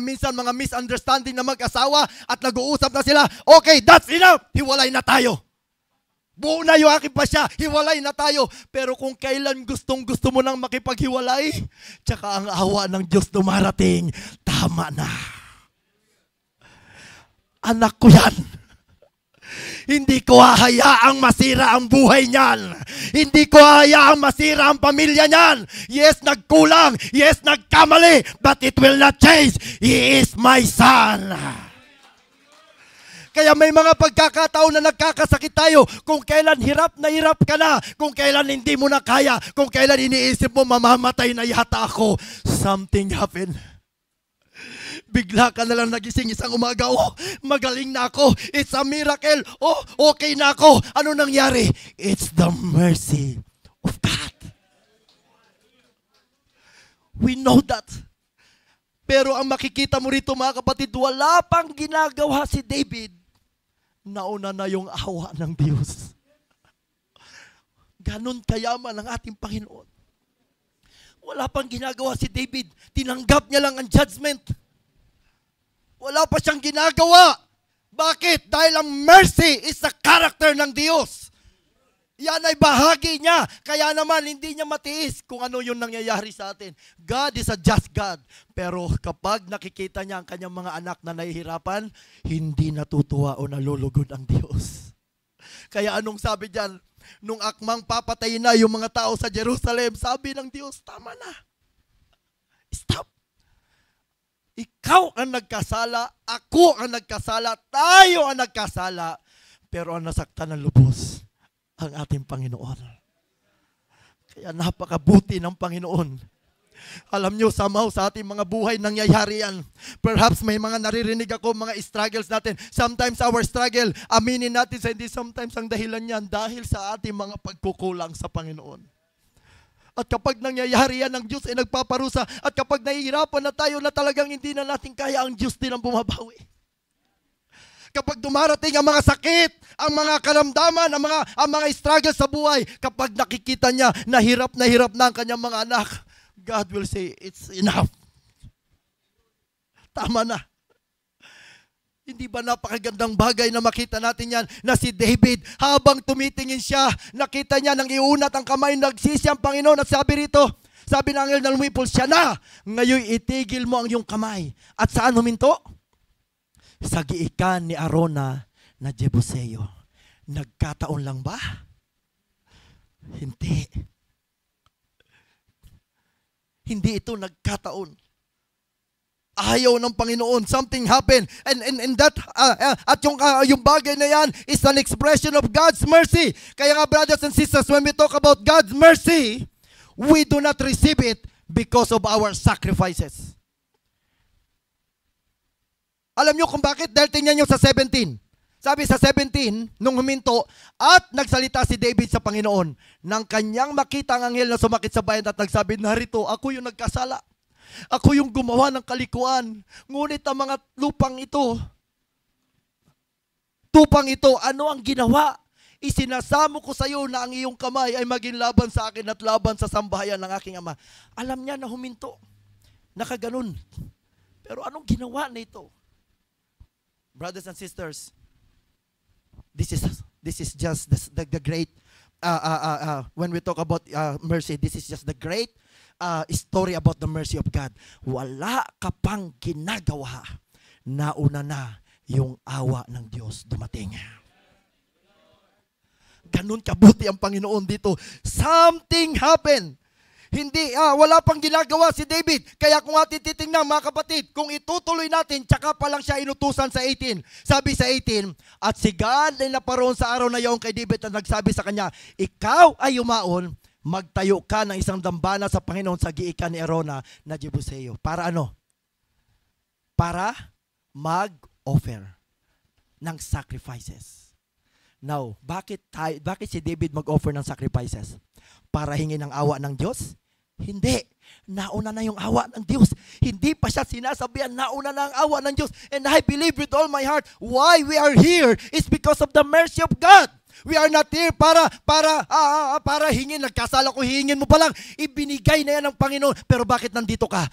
misunderstanding na mag-asawa at nag-uusap na sila, okay, that's enough, hiwalay na tayo. Buo na yung aking pasya, hiwalay na tayo. Pero kung kailan gusto mo nang makipaghiwalay, tsaka ang awa ng Diyos dumarating, tama na. Anak ko yan. Hindi ko hahayaang masira ang buhay niyan. Hindi ko hahayaang masira ang pamilya niyan. Yes, nagkulang. Yes, nagkamali. But it will not change. He is my son. Kaya may mga pagkakataon na nagkakasakit tayo. Kung kailan hirap ka na. Kung kailan hindi mo na kaya. Kung kailan iniisip mo mamamatay na yata ako. Something happened. Bigla ka na lang nagising isang umaga. Oh, magaling na ako. It's a miracle. Oh, okay na ako. Ano nangyari? It's the mercy of God. We know that. Pero ang makikita mo rito mga kapatid, wala pang ginagawa si David. Nauna na yung awa ng Diyos. Ganon kayaman ang ating Panginoon. Wala pang ginagawa si David. Tinanggap niya lang ang judgment. Wala pa siyang ginagawa. Bakit? Dahil ang mercy is the character ng Diyos. Yan ay bahagi niya. Kaya naman, hindi niya matiis kung ano yung nangyayari sa atin. God is a just God. Pero kapag nakikita niya ang kanyang mga anak na nahihirapan, hindi natutuwa o nalulugod ang Diyos. Kaya anong sabi diyan? Nung akmang papatayin na yung mga tao sa Jerusalem, sabi ng Diyos, tama na. Stop. Ikaw ang nagkasala, ako ang nagkasala, tayo ang nagkasala, pero ang nasaktan ng lubos ang ating Panginoon. Kaya napakabuti ng Panginoon. Alam nyo, somehow sa ating mga buhay nangyayari yan. Perhaps may mga naririnig ako, mga struggles natin. Sometimes our struggle, aminin natin sa hindi, sometimes ang dahilan yan dahil sa ating mga pagkukulang sa Panginoon. At kapag nangyayari yan, ang Diyos ay nagpaparusa. At kapag nahihirapan na tayo na talagang hindi na natin kaya, ang Diyos din ang bumabawi. Kapag dumarating ang mga sakit, ang mga karamdaman, ang mga struggle sa buhay, kapag nakikita niya na hirap na ang kanyang mga anak, God will say, it's enough. Tama na. Hindi ba napakagandang bagay na makita natin yan na si David, habang tumitingin siya, nakita niya nang iunat ang kamay, nagsisi ang Panginoon at sabi rito, sabi ng anghel na lumipol, siya na, ngayon itigil mo ang iyong kamay. At saan huminto? Sa giikan ni Arona na Jebuseo. Nagkataon lang ba? Hindi. Hindi ito nagkataon. Ayaw ng Panginoon. Something happened. And that, at yung bagay na yan is an expression of God's mercy. Kaya nga brothers and sisters, when we talk about God's mercy, we do not receive it because of our sacrifices. Alam nyo kung bakit? Dahil tingnan nyo sa 17. Sabi sa 17, nung huminto, at nagsalita si David sa Panginoon, nang kanyang makita ang anghel na sumakit sa bayan at nagsabi, narito, ako yung nagkasala. Ako yung gumawa ng kalikuan. Ngunit ang mga tupang ito, ano ang ginawa? Isinasamo ko sa iyo na ang iyong kamay ay maging laban sa akin at laban sa sambahayan ng aking ama. Alam niya na huminto. Nakaganon. Pero anong ginawa na ito? Brothers and sisters, this is just the great, when we talk about mercy, this is just the great story about the mercy of God. Wala ka pang ginagawa, nauna na yung awa ng Diyos dumating. Ganun kabuti ang Panginoon dito. Something happened. Wala pang ginagawa si David. Kaya kung atin titingnan mga kapatid, kung itutuloy natin, tsaka pa lang siya inutusan sa 18. Sabi sa 18, at si God ay naparoon sa araw na iyon kay David at nagsabi sa kanya, ikaw ay yumaon, magtayo ka ng isang dambana sa Panginoon sa giikan ni Arona na Jebuseo. Para ano? Para mag-offer ng sacrifices. Now, bakit si David mag-offer ng sacrifices? Para hingin ng awa ng Diyos? Hindi. Nauna na yung awa ng Diyos. Hindi pa siya sinasabihan, nauna na ang awa ng Diyos. And I believe with all my heart, why we are here is because of the mercy of God. We are not here para hingin. Nagkasala ko, hingin mo pa lang. Ibinigay na yan ng Panginoon. Pero bakit nandito ka?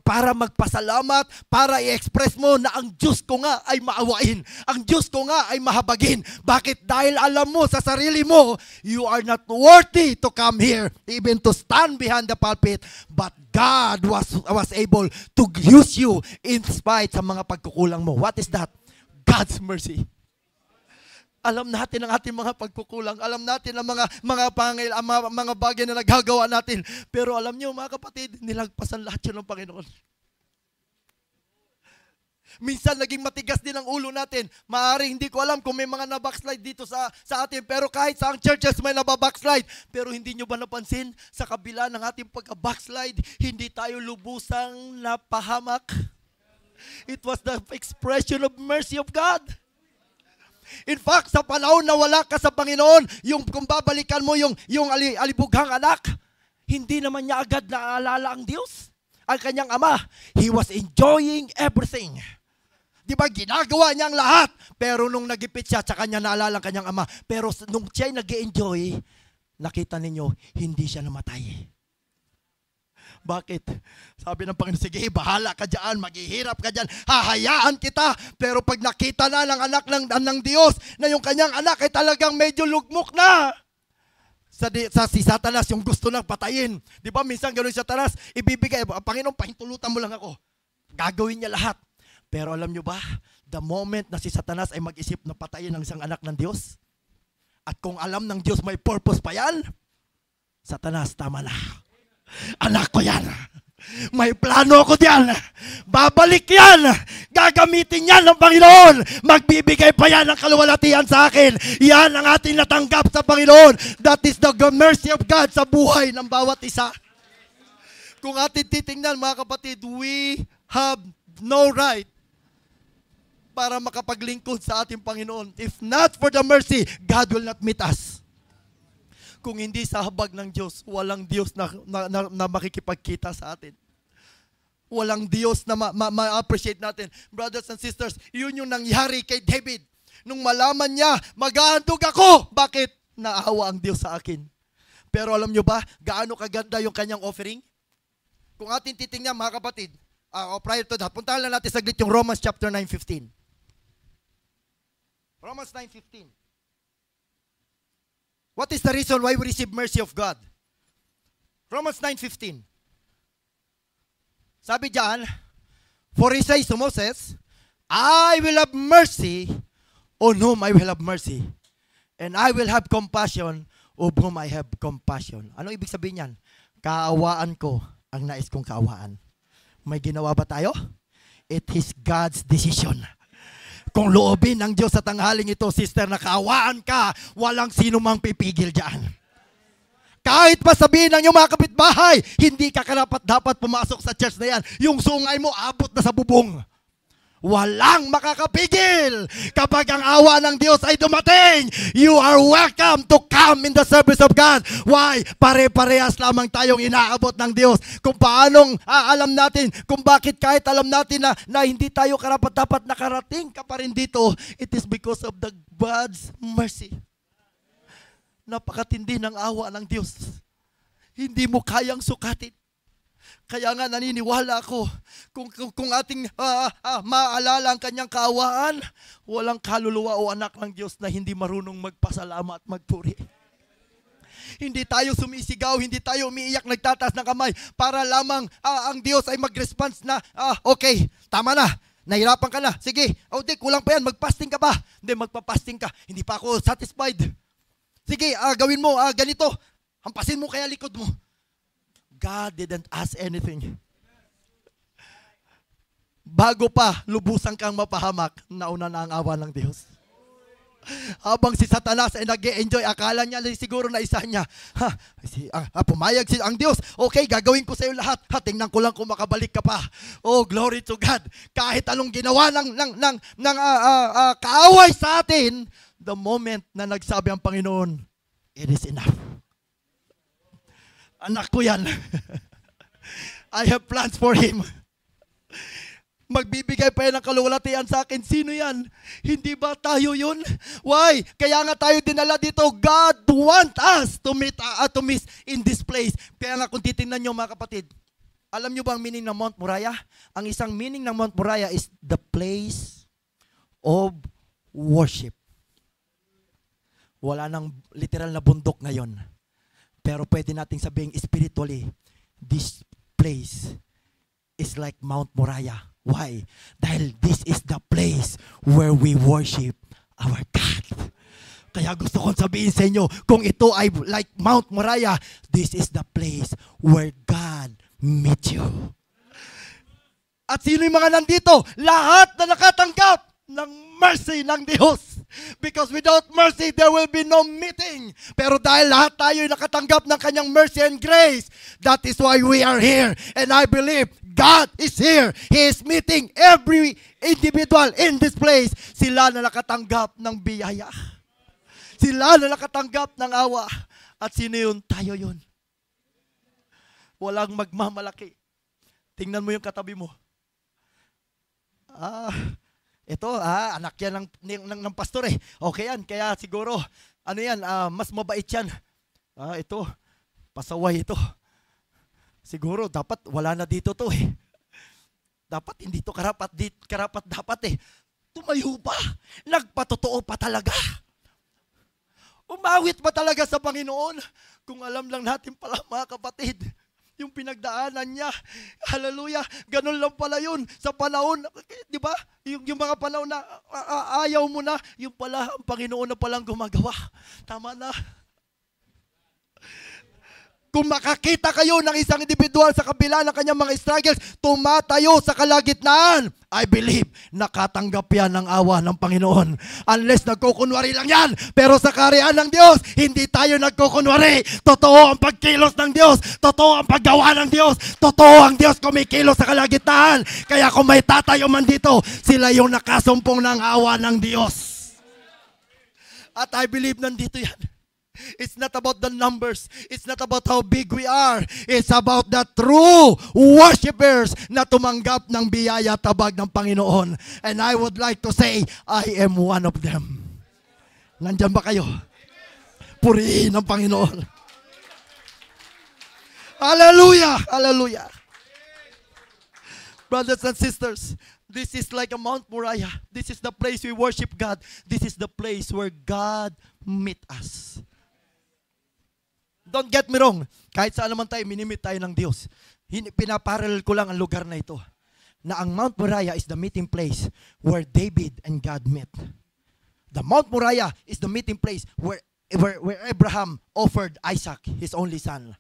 Para magpasalamat, para i-express mo na ang Diyos ko nga ay maawain. Ang Diyos ko nga ay mahabagin. Bakit? Dahil alam mo sa sarili mo, you are not worthy to come here, even to stand behind the pulpit. But God was able to use you in spite sa mga pagkukulang mo. What is that? God's mercy. Alam natin ang ating mga pagkukulang. Alam natin ang mga bagay na nagagawa natin. Pero alam niyo mga kapatid, nilagpasan lahat yun ng Panginoon. Minsan naging matigas din ang ulo natin. Maaaring hindi ko alam kung may mga nabackslide dito sa atin. Pero kahit sa ang churches may nababackslide. Pero hindi nyo ba napansin, sa kabila ng ating pagka-backslide, hindi tayo lubusang napahamak? It was the expression of mercy of God. In fact, sa panahon na wala ka sa Panginoon, kung babalikan mo yung alibughang anak, hindi naman niya agad naaalala ang Diyos, ang kanyang ama. He was enjoying everything. Di ba, ginagawa niya ang lahat. Pero nung nagipit siya, tsaka niya naalala ang kanyang ama. Pero nung siya'y nag-enjoy, nakita ninyo, hindi siya namatay. Bakit? Sabi ng Panginoon, sige, bahala ka dyan, maghihirap ka dyan, hahayaan kita. Pero pag nakita na ng anak ng Diyos na yung kanyang anak ay talagang medyo lugmok na, si Satanas yung gusto nang patayin. Di ba, minsan gano'n si Satanas, ibibigay, Panginoon, pahintulutan mo lang ako. Gagawin niya lahat. Pero alam nyo ba, the moment na si Satanas ay mag-isip na patayin ng isang anak ng Diyos, at kung alam ng Diyos may purpose pa yan, Satanas, tama na. Anak ko yan. May plano ko diyan. Babalik yan. Gagamitin yan ng Panginoon. Magbibigay pa yan ng kaluwalhatian sa akin. Yan ang ating natanggap sa Panginoon. That is the mercy of God sa buhay ng bawat isa. Kung ating titingnan mga kapatid, we have no right para makapaglingkod sa ating Panginoon. If not for the mercy, God will not meet us. Kung hindi sa habag ng Diyos, walang Diyos na makikipagkita sa atin. Walang Diyos na ma-appreciate natin. Brothers and sisters, yun yung nangyari kay David. Nung malaman niya, mag-aandog ako. Bakit? Naawa ang Diyos sa akin. Pero alam nyo ba, gaano kaganda yung kanyang offering? Kung atin titingnan mga kapatid, prior to that, puntahan lang natin saglit yung Romans chapter 9:15. Romans 9:15. What is the reason why we receive mercy of God? Romans 9:15. Sabi diyan, for he says to Moses, I will have mercy on whom I will have mercy, and I will have compassion of whom I have compassion. Ano ibig sabihin niyan? Kaawaan ko ang nais kong kaawaan. May ginawa ba tayo? It is God's decision. Kung loobin ng Diyos sa tanghaling ito, sister, na kaawaan ka, walang sino mang pipigil dyan. Kahit pa sabihin ng iyong mga kapitbahay, hindi ka dapat pumasok sa church na yan. Yung sungay mo, abot na sa bubong. Walang makakapigil. Kapag ang awa ng Diyos ay dumating, you are welcome to come in the service of God. Why? Pare-parehas lamang tayong inaabot ng Diyos. Kung paanong alam natin, kung bakit kahit alam natin na hindi tayo karapat-dapat nakarating ka pa rin dito, it is because of the God's mercy. Napakatindi ng awa ng Diyos. Hindi mo kayang sukatin. Kaya nga naniniwala ako, kung ating maalala ang kanyang kaawaan, walang kaluluwa o anak ng Diyos na hindi marunong magpasalamat at magpuri. Hindi tayo sumisigaw, hindi tayo umiiyak, nagtataas ng kamay para lamang ang Diyos ay mag-response na, okay, tama na, nahirapan ka na, sige, di, kulang pa yan, mag-fasting ka ba? Hindi, magpa-fasting ka, hindi pa ako satisfied. Sige, gawin mo ganito. Hampasin mo kaya likod mo. God didn't ask anything. Bago pa lubusan kang mapahamak, nauna na ang awa ng Diyos. Habang si Satanas ay nag-e-enjoy, akala niya siguro na isa niya. Pumayag ang Diyos. Okay, gagawin ko sa iyo lahat. Tingnan ko lang kung makabalik ka pa. Oh, glory to God. Kahit anong ginawa ng kaaway sa atin, the moment na nagsabi ang Panginoon, it is enough. Anak ko yan. I have plans for him. Magbibigay pa yan ng kaluwalhatian sa akin. Sino yan? Hindi ba tayo yun? Why? Kaya nga tayo dinala dito. God want us to meet in this place. Kaya nga kung titingnan nyo mga kapatid, alam nyo ba ang meaning ng Mount Moriah? Ang isang meaning ng Mount Moriah is the place of worship. Wala nang literal na bundok ngayon. Pero pwede nating sabihin spiritually, this place is like Mount Moriah. Why? Dahil this is the place where we worship our God. Kaya gusto kong sabihin sa inyo, kung ito ay like Mount Moriah, this is the place where God meet you. At sino yung mga nandito? Lahat na nakatanggap ng mercy ng Diyos. Because without mercy, there will be no meeting. Pero dahil lahat tayo ay nakatanggap ng kanyang mercy and grace, that is why we are here. And I believe God is here. He is meeting every individual in this place. Sila na nakatanggap ng biyaya. Sila na nakatanggap ng awa. At sino yun? Tayo yun. Walang magmamalaki. Tingnan mo yung katabi mo. Ito, anak yan ng pastor eh. Okay yan, kaya siguro, mas mabait yan. Ito, pasaway ito. Siguro, dapat wala na dito to eh. Dapat hindi to karapat dapat eh. Tumayo pa. Nagpatotoo pa talaga. Umawit pa talaga sa Panginoon. Kung alam lang natin pala mga kapatid, yung pinagdaanan niya. Hallelujah. Ganun lang pala yun. Sa panahon, di ba? Yung mga panahon na ayaw mo na, yung pala, ang Panginoon na palang gumagawa. Tama na. Kung makakita kayo ng isang individual sa kabila ng kanyang mga struggles, tumatayo sa kalagitnaan, I believe, nakatanggap yan ng awa ng Panginoon. Unless nagkukunwari lang yan. Pero sa kaharian ng Diyos, hindi tayo nagkukunwari. Totoo ang pagkilos ng Diyos. Totoo ang paggawa ng Diyos. Totoo ang Diyos kumikilos sa kalagitnaan. Kaya kung may tatayo man dito, sila yung nakasumpong ng awa ng Diyos. At I believe nandito yan. It's not about the numbers. It's not about how big we are. It's about the true worshipers na tumanggap ng biyaya tabag ng Panginoon. And I would like to say, I am one of them. Nandyan ba kayo? Purihin ang Panginoon. Hallelujah! Hallelujah! Brothers and sisters, this is like a Mount Moriah. This is the place we worship God. This is the place where God meet us. Don't get me wrong. Kahit saan naman tayo, minimit tayo ng Diyos. Pinaparallel ko lang ang lugar na ito. Na ang Mount Moriah is the meeting place where David and God met. The Mount Moriah is the meeting place where Abraham offered Isaac, his only son.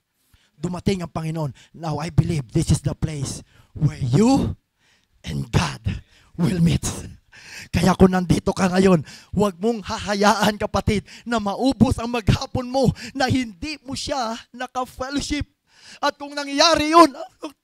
Dumating ang Panginoon. Now I believe this is the place where you and God will meet. Kaya kung nandito ka ngayon, huwag mong hahayaan kapatid na maubos ang maghapon mo na hindi mo siya naka-fellowship. At kung nangyayari yun,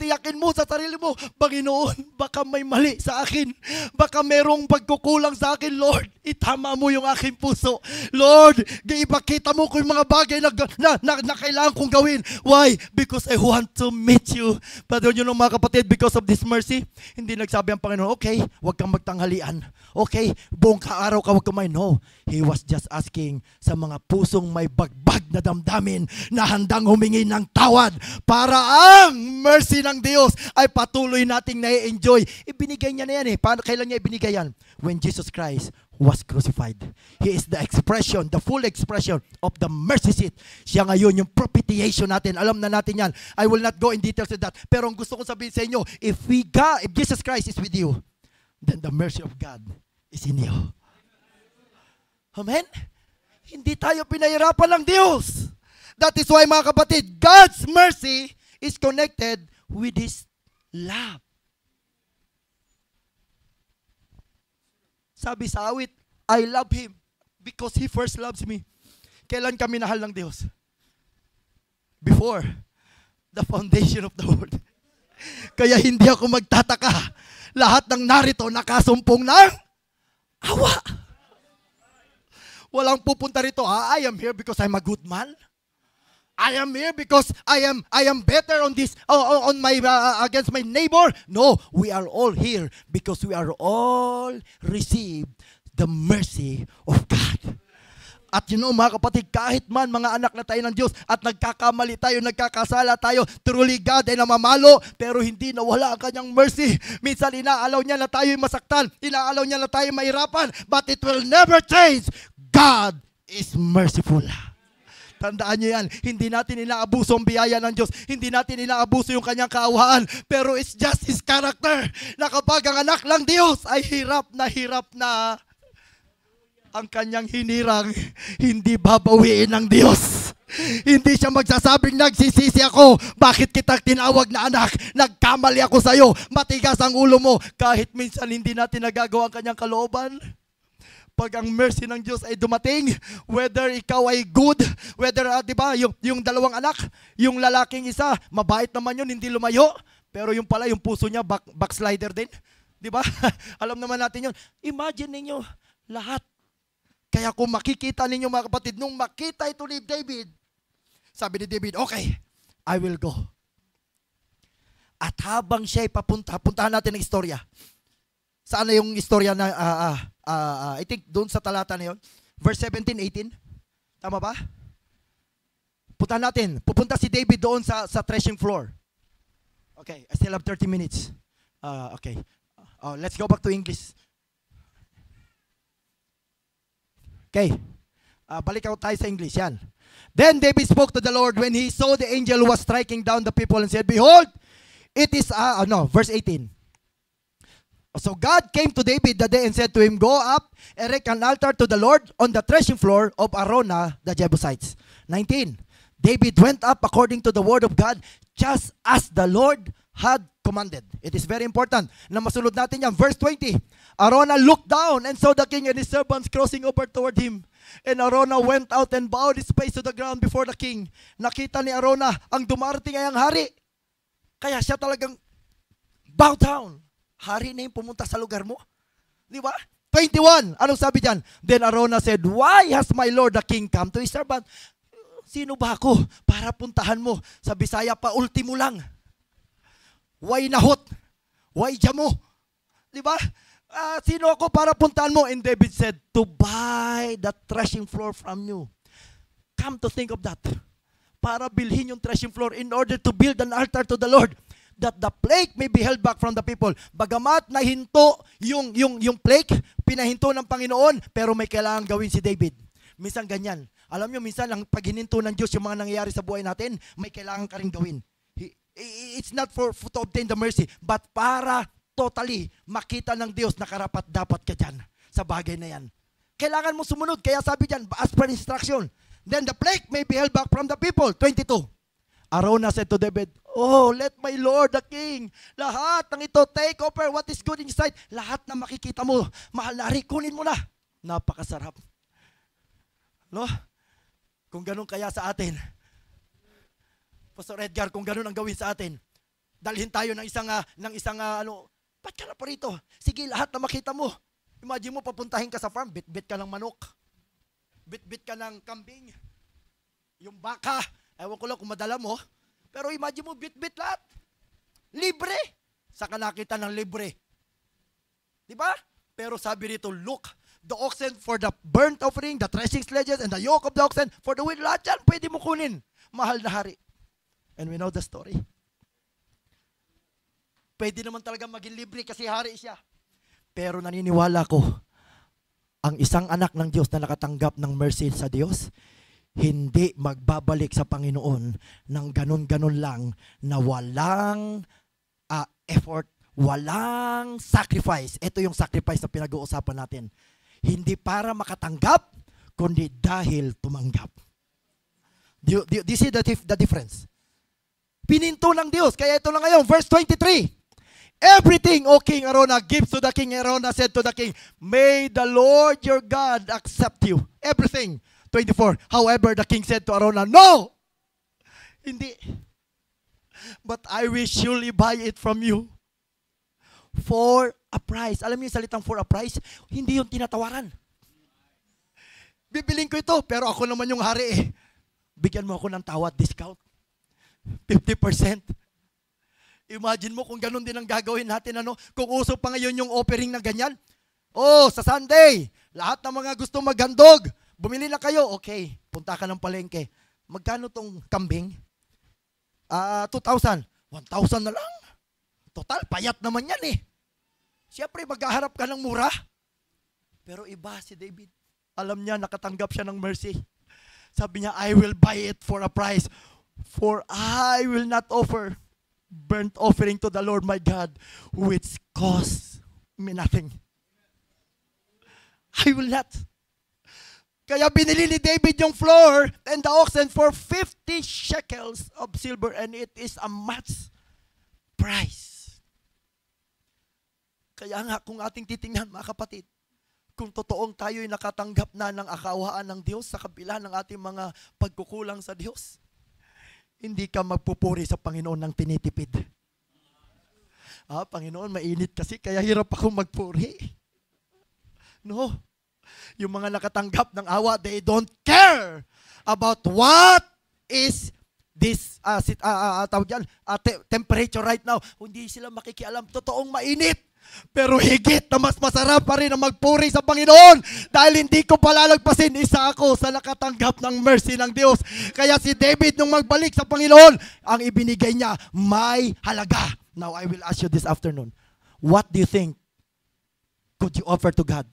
tiyakin mo sa sarili mo, Panginoon, baka may mali sa akin. Baka merong pagkukulang sa akin, Lord. Itama mo yung aking puso. Lord, ipakita mo ko yung mga bagay na kailangan kong gawin. Why? Because I want to meet you. Pero yun mga kapatid, because of this mercy, hindi nagsabi ang Panginoon, okay, huwag kang magtanghalian. Okay, buong kaaraw ka huwag kumain. No, He was just asking sa mga pusong may bagbag na damdamin na handang humingi ng tawad para ang mercy ng Diyos ay patuloy nating na-enjoy. Ibinigay niya na yan eh. Kailan niya ibinigay yan? When Jesus Christ was crucified. He is the expression, the full expression of the mercy seat. Siya ngayon yung propitiation natin. Alam na natin yan. I will not go in details with that. Pero ang gusto ko sabihin sa inyo, if Jesus Christ is with you, then the mercy of God is in you. Amen? Hindi tayo pinahirapan ng Diyos. That is why, mga kapatid, God's mercy is connected with His love. Sabi sa awit, I love Him because He first loves me. Kailan kami minahal ng Diyos? Before the foundation of the world. Kaya hindi ako magtataka. Lahat ng narito nakasumpong ng awa. Walang pupunta rito, I am here because I'm a good man. I am here because I am better on this on my against my neighbor. No, we are all here because we are all received the mercy of God. At mga kapatid, kahit man mga anak na tayo ng Diyos at nagkakamali tayo, nagkakasala tayo, truly God ay namamalo, pero hindi nawala ang kanyang mercy. Minsan inaalaw niya na tayo masaktan, inaalaw niya na tayo mahirapan, but it will never change. God is merciful. Tandaan nyo yan, hindi natin inaabuso ang biyaya ng Diyos, hindi natin inaabuso yung kanyang kaawaan, pero it's just His character, na kapag ang anak ng Diyos ay hirap na, ang kanyang hinirang, hindi babawiin ng Diyos. Hindi siya magsasabing, nagsisisi ako, bakit kita tinawag na anak, nagkamali ako sa'yo, matigas ang ulo mo, kahit minsan hindi natin nagagawa ang kanyang kalooban. Pag ang mercy ng Diyos ay dumating, whether ikaw ay good, whether, di ba, yung dalawang anak, yung lalaking isa, mabait naman yun, hindi lumayo, pero yung pala, yung puso niya, backslider din. Di ba? Alam naman natin yun. Imagine ninyo, lahat. Kaya kung makikita ninyo, mga kapatid, nung makita ito ni David, sabi ni David, okay, I will go. At habang siya'y puntahan natin ang istorya. Saan na yung istorya na, I think doon sa talata na yun, verse 17, 18, tama ba? Puntahan natin, pupunta si David doon sa threshing floor. Okay, I still have 30 minutes. Okay, let's go back to English. Okay, balik ako tayo sa English, yan. Then David spoke to the Lord when he saw the angel was striking down the people and said, behold, it is, verse 18. So God came to David that day and said to him, go up, erect an altar to the Lord on the threshing floor of Arona, the Jebusites. 19. David went up according to the word of God, just as the Lord had commanded. It is very important na masunod natin yan. Verse 20. Arona looked down and saw the king and his servants crossing over toward him. And Arona went out and bowed his face to the ground before the king. Nakita ni Arona ang dumarating ay ang hari. Kaya siya talagang bow down. Hari na yung pumunta sa lugar mo. Di ba? 21. Anong sabi dyan? Then Arona said, why has my lord the king come to his servant? Sino ba ako para puntahan mo? Sa Bisaya pa, ultimo lang. Why nahot? Why jamo? Di ba? Sino ako para puntahan mo? And David said, to buy the threshing floor from you. Come to think of that. Para bilhin yung threshing floor in order to build an altar to the Lord, that the plague may be held back from the people. Bagamat nahinto yung plague, pinahinto ng Panginoon, pero may kailangan gawin si David. Minsan ganyan. Alam nyo, minsan ang paghininto ng Diyos yung mga nangyayari sa buhay natin, may kailangan ka rin gawin. It's not for to obtain the mercy, but para totally makita ng Diyos na karapat dapat ka dyan sa bagay na yan. Kailangan mo sumunod. Kaya sabi dyan, as per instruction. Then the plague may be held back from the people. 22. Arona said to David, oh, let my lord the king, lahat ng ito, take over what is good in sight. Lahat na makikita mo, mahal na ari, kunin mo na. Napakasarap. No? Kung ganun kaya sa atin, Pastor Edgar, kung ganun ang gawin sa atin, dalhin tayo ng isang ba't ka na pa rito? Sige, lahat na makita mo. Imagine mo, papuntahin ka sa farm, bit-bit ka ng manok. Bit-bit ka ng kambing. Yung baka, ewan ko lang kung madala mo. Pero imagine mo, bit-bit lahat. Libre. Saka nakita ng libre. Diba? Pero sabi rito, look, the oxen for the burnt offering, the threshing sledges, and the yoke of the oxen for the wheel. Lahat yan, pwede mo kunin. Mahal na hari. And we know the story. Pwede naman talaga maging libre kasi hari siya. Pero naniniwala ko, ang isang anak ng Diyos na nakatanggap ng mercy sa Diyos, hindi magbabalik sa Panginoon ng ganun-ganun lang na walang effort, walang sacrifice. Ito yung sacrifice na pinag-uusapan natin. Hindi para makatanggap, kundi dahil tumanggap. Do you see the difference? Pininto ng Diyos. Kaya ito lang ngayon, verse 23. Everything, O King Araunah, gives to the king. Araunah said to the king, may the Lord your God accept you. Everything. 24. However, the king said to Araunah, no! Hindi. But I will surely buy it from you for a price. Alam niyo yung salitang for a price? Hindi yung tinatawaran. Bibiling ko ito, pero ako naman yung hari eh. Bigyan mo ako ng tawad, discount. 50%. Imagine mo kung ganun din ang gagawin natin, ano? Kung uso pa ngayon yung offering na ganyan. Oh, sa Sunday, lahat ng mga gusto maghandog, bumili na kayo. Okay, punta ka ng palengke. Magkano tong kambing? 2,000. 1,000 na lang. Total, payat naman yan eh. Siyempre, maghaharap ka ng mura. Pero iba si David. Alam niya, nakatanggap siya ng mercy. Sabi niya, I will buy it for a price. For I will not offer burnt offering to the Lord my God, which costs me nothing. I will not. Kaya binili ni David yung floor and the oxen for 50 shekels of silver, and it is a much price. Kaya nga, kung ating titingnan mga kapatid, kung totoong tayo'y nakatanggap na ng akawaan ng Diyos sa kabila ng ating mga pagkukulang sa Diyos, hindi ka magpupuri sa Panginoon ng tinitipid. Panginoon, mainit kasi, kaya hirap ako magpuri. No. Yung mga nakatanggap ng awa, they don't care about what is this temperature right now. Hindi sila makikialam. Totoong mainit. Pero higit na mas masarap pa rin ang magpuri sa Panginoon dahil hindi ko palalagpasin, isa ako sa nakatanggap ng mercy ng Diyos. Kaya si David nung magbalik sa Panginoon, ang ibinigay niya may halaga. Now I will ask you this afternoon, what do you think could you offer to God?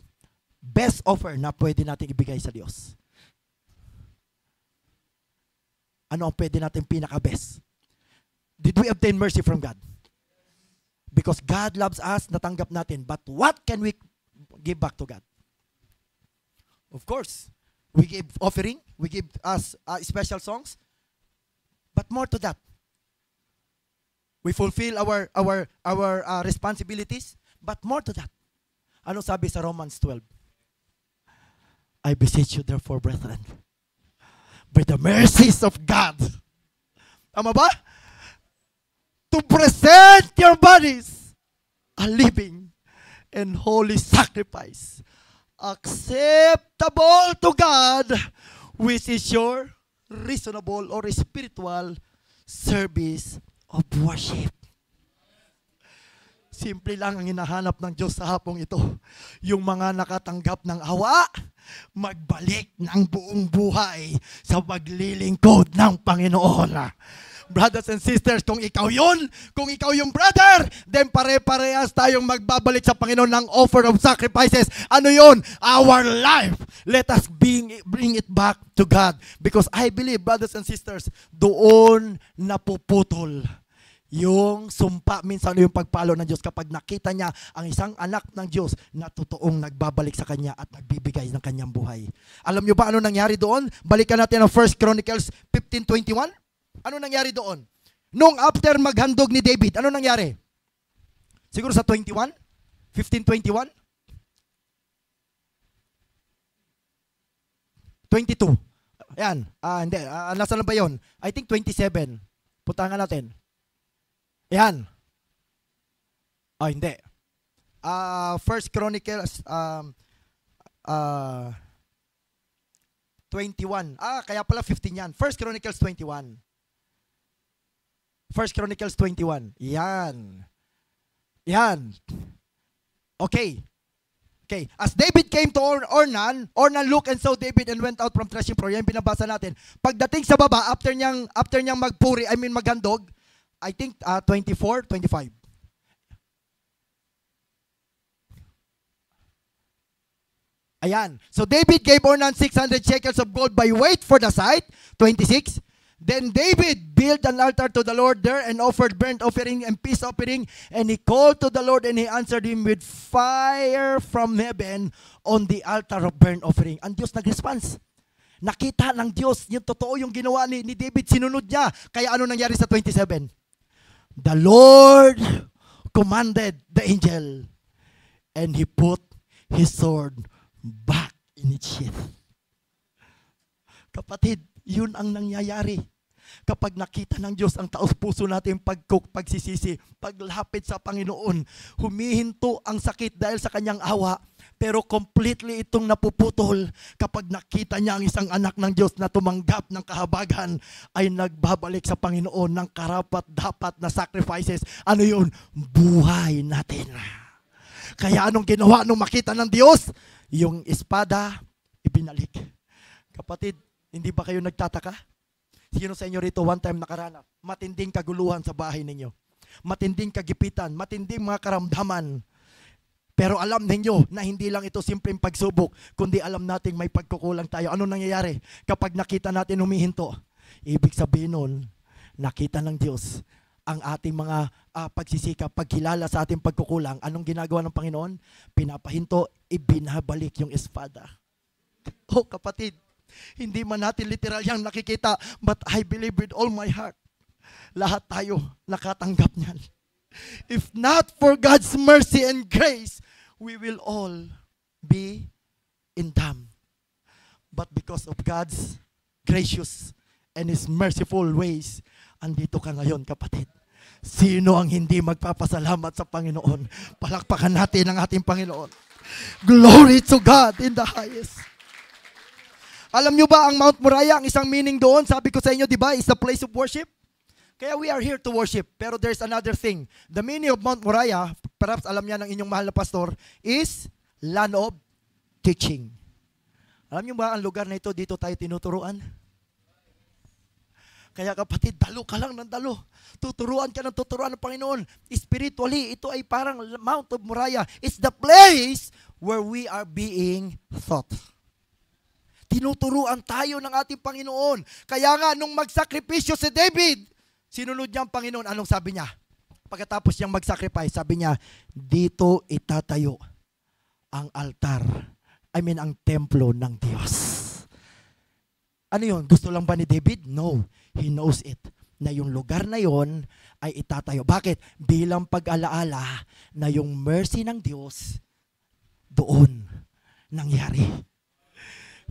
Best offer na pwede natin ibigay sa Diyos. Ano ang pwede natin pinaka-best? Did we obtain mercy from God? Because God loves us, natanggap natin. But what can we give back to God? Of course, we give offering, we give us special songs. But more to that, we fulfill our responsibilities. But more to that, ano sabi sa Romans 12? I beseech you therefore, brethren, by the mercies of God. Tama ba? To present your bodies a living and holy sacrifice, acceptable to God, which is your reasonable or spiritual service of worship. Simple lang ang hinahanap ng Diyos sa hapong ito. Yung mga nakatanggap ng awa, magbalik ng buong buhay sa paglilingkod ng Panginoon. Brothers and sisters, kung ikaw yun, kung ikaw yung brother, then pare-parehas tayong magbabalik sa Panginoon ng offer of sacrifices. Ano yun? Our life. Let us bring it back to God. Because I believe, brothers and sisters, doon napuputol yung sumpa, minsan yung pagpalo ng Diyos kapag nakita niya ang isang anak ng Diyos na totoong nagbabalik sa Kanya at nagbibigay ng kanyang buhay. Alam niyo ba ano nangyari doon? Balikan natin ang 1 Chronicles 15:21. Ano nangyari doon? Nung after maghandog ni David, ano nangyari? Siguro sa 21? 15:21? 22. Ayan. Hindi. Nasa na ba yun? I think 27. Puntahan nga natin. Ayan. Hindi. 1 Chronicles 21. Kaya pala 15 yan. 1 Chronicles 21. 1 Chronicles 21. Yan. Yan. Okay. Okay. As David came to Ornan looked and saw David and went out from threshing floor. Yan binabasa natin. Pagdating sa baba, after niyang magpuri, maghandog, I think 24, 25. Ayan. So David gave Ornan 600 shekels of gold by weight for the site. 26. Then David built an altar to the Lord there and offered burnt offering and peace offering. And he called to the Lord and he answered him with fire from heaven on the altar of burnt offering. Ang Diyos nag-response. Nakita ng Diyos, yung totoo yung ginawa ni David, sinunod niya. Kaya ano nangyari sa 27? The Lord commanded the angel, and he put his sword back in its sheath. Kapatid, yun ang nangyayari. Kapag nakita ng Diyos ang taos puso natin pagsisisi, paglapit sa Panginoon, humihinto ang sakit dahil sa kanyang awa, pero completely itong napuputol kapag nakita niya ang isang anak ng Diyos na tumanggap ng kahabagan, ay nagbabalik sa Panginoon ng karapat-dapat na sacrifices. Ano yun? Buhay natin. Kaya anong ginawa nung makita ng Diyos? Yung espada, ibinalik. Kapatid, hindi ba kayo nagtataka? Sino sa inyo rito one time nakaranas? Matinding kaguluhan sa bahay ninyo. Matinding kagipitan, matinding mga karamdaman. Pero alam ninyo na hindi lang ito simpleng pagsubok, kundi alam nating may pagkukulang tayo. Ano nangyayari? Kapag nakita natin humihinto, ibig sabihin nun, nakita ng Diyos ang ating mga pagsisikap, pagkilala sa ating pagkukulang. Anong ginagawa ng Panginoon? Pinapahinto, ibinabalik yung espada. Oh kapatid, hindi man natin literal yang nakikita, but I believe with all my heart, lahat tayo nakatanggap niyan. If not for God's mercy and grace, we will all be in damn. But because of God's gracious and His merciful ways, andito ka ngayon, kapatid. Sino ang hindi magpapasalamat sa Panginoon? Palakpakan natin ang ating Panginoon. Glory to God in the highest. Alam nyo ba ang Mount Moriah, ang isang meaning doon, sabi ko sa inyo, di ba, is a place of worship? Kaya we are here to worship. Pero there's another thing. The meaning of Mount Moriah, perhaps alam niya ng inyong mahal na pastor, is land of teaching. Alam nyo ba ang lugar na ito, dito tayo tinuturuan? Kaya kapatid, dalo ka lang ng dalo. Tuturuan ka ng tuturuan ng Panginoon. Spiritually, ito ay parang Mount of Moriah. It's the place where we are being taught. Tinuturuan tayo ng ating Panginoon. Kaya nga, nung magsakripisyo si David, sinunod niya ang Panginoon. Anong sabi niya? Pagkatapos niyang magsacrifice, sabi niya, dito itatayo ang altar. Ang templo ng Diyos. Ano yun? Gusto lang ba ni David? No. He knows it. Na yung lugar na yon ay itatayo. Bakit? Bilang pag-alaala na yung mercy ng Diyos doon nangyari.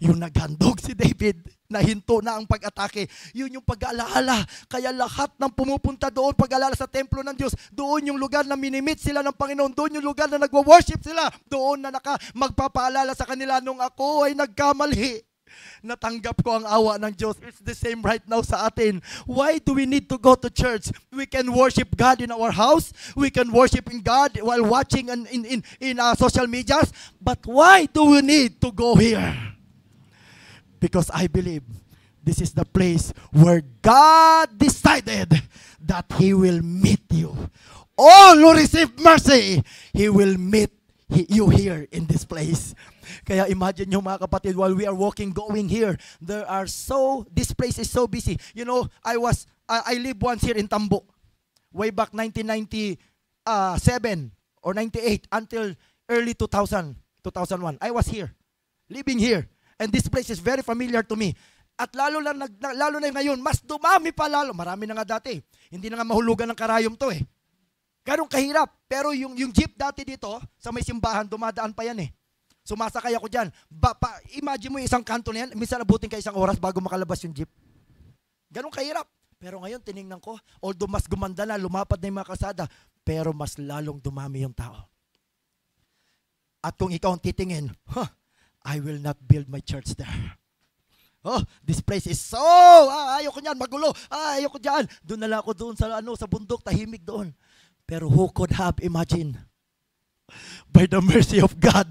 Yung naghandog si David, nahinto na ang pag-atake. Yun yung pag-aalaala. Kaya lahat ng pumupunta doon, pag-aalaala sa templo ng Diyos, doon yung lugar na minimit sila ng Panginoon, doon yung lugar na nagwa-worship sila, doon na magpapaalala sa kanila nung ako ay nagkamali. Natanggap ko ang awa ng Diyos. It's the same right now sa atin. Why do we need to go to church? We can worship God in our house. We can worship in God while watching in social medias. But why do we need to go here? Because I believe this is the place where God decided that He will meet you. All who receive mercy, He will meet you here in this place. Kaya imagine nyo mga kapatid, while we are walking, going here, this place is so busy. You know, I lived once here in Tambo, way back 1997 or 98 until early 2001. I was here, living here. And this place is very familiar to me. At lalo na ngayon, mas dumami pa lalo. Marami na nga dati. Hindi na nga mahulugan ng karayom to eh. Ganun kahirap. Pero yung jeep dati dito, sa may simbahan, dumadaan pa yan eh. Sumasakay ako dyan. Imagine mo yung isang kanto na yan, minsan abutin ka isang oras bago makalabas yung jeep. Ganun kahirap. Pero ngayon, tiningnan ko, although mas gumanda na, lumapad na yung mga kalsada, pero mas lalong dumami yung tao. At kung ikaw ang titingin, I will not build my church there. Oh, this place is so, ayoko niyan, magulo. Ayoko diyan. Doon na lang ako doon sa bundok, tahimik doon. Pero who could have imagined? By the mercy of God,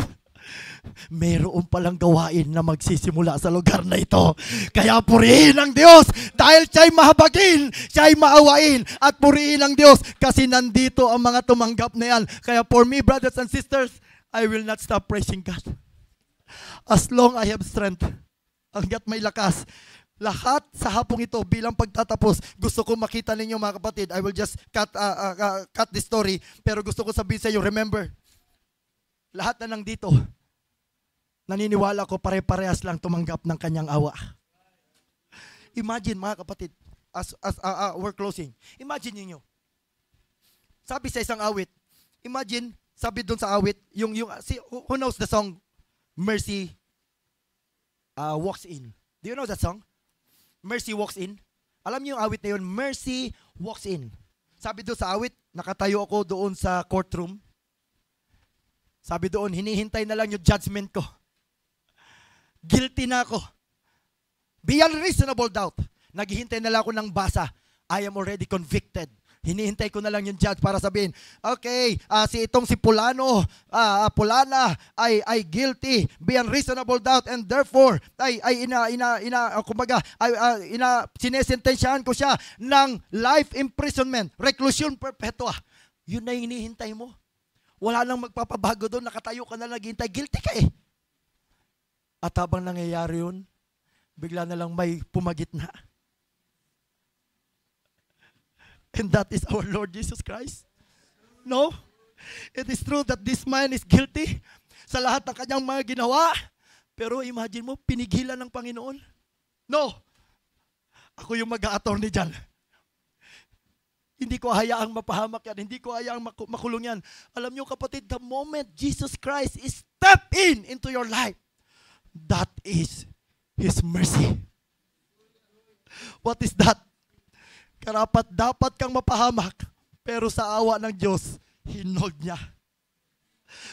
mayroon palang gawain na magsisimula sa lugar na ito. Kaya purihin ang Diyos dahil siya'y mahabagin, siya'y maawain, at purihin ang Diyos kasi nandito ang mga tumanggap na yan. Kaya for me, brothers and sisters, I will not stop praising God. As long I have strength, hanggat may lakas, lahat sa hapong ito bilang pagtatapos, gusto ko makita ninyo mga kapatid, I will just cut the story, pero gusto ko sabihin sa inyo, remember, lahat na nandito, naniniwala ko pare-parehas lang tumanggap ng kanyang awa. Imagine mga kapatid, as we're closing. Imagine niyo. Sabi sa isang awit, imagine, sabi doon sa awit, who knows the song Mercy Walks In? Do you know that song? Mercy Walks In? Alam niyo yung awit na yun, Mercy Walks In. Sabi doon sa awit, nakatayo ako doon sa courtroom. Sabi doon, hinihintay na lang yung judgment ko. Guilty na ako. Beyond reasonable doubt. Naghihintay na lang ako ng basa. I am already convicted. Hinihintay ko na lang yung judge para sabihin, okay, si Pulano, Pulana ay guilty beyond reasonable doubt, and therefore sinesentensyahan ko siya ng life imprisonment, reclusion perpetua. Yun na yung hinihintay mo. Wala nang magpapabago doon, nakatayo ka na naghihintay, guilty ka eh. At habang nangyayari yun, bigla na lang may pumagit na. And that is our Lord Jesus Christ. No? It is true that this man is guilty sa lahat ng kanyang mga ginawa. Pero imagine mo, pinigilan ng Panginoon. No! Ako yung mag-a-attorney dyan. Hindi ko hayaang mapahamak yan. Hindi ko hayaang makulong yan. Alam niyo kapatid, the moment Jesus Christ is step into your life, that is His mercy. What is that? Karapat dapat kang mapahamak, pero sa awa ng Diyos, hinold niya.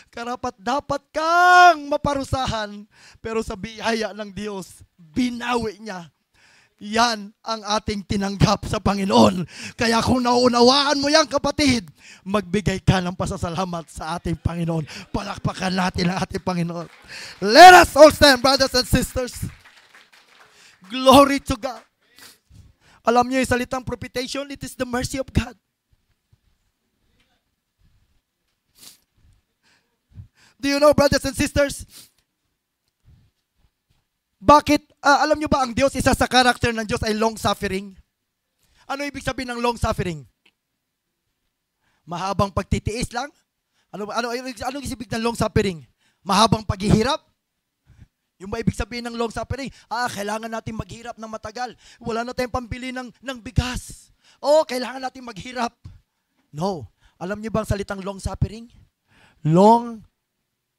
Karapat dapat kang maparusahan, pero sa biyaya ng Diyos, binawi niya. Yan ang ating tinanggap sa Panginoon. Kaya kung nauunawaan mo yan kapatid, magbigay ka ng pasasalamat sa ating Panginoon. Palakpakan natin ang ating Panginoon. Let us all stand, brothers and sisters. Glory to God. Alam niyo yung salitang propitiation, it is the mercy of God. Do you know, brothers and sisters, bakit, alam niyo ba ang Diyos, isa sa karakter ng Diyos ay long-suffering? Ano ibig sabihin ng long-suffering? Mahabang pagtitiis lang? Ano ibig ng long-suffering? Mahabang paghihirap? Yung ba ibig sabihin ng long suffering? Kailangan natin maghirap ng matagal. Wala na tayong pambili ng bigas. Kailangan natin maghirap. No. Alam niyo ba ang salitang long suffering? Long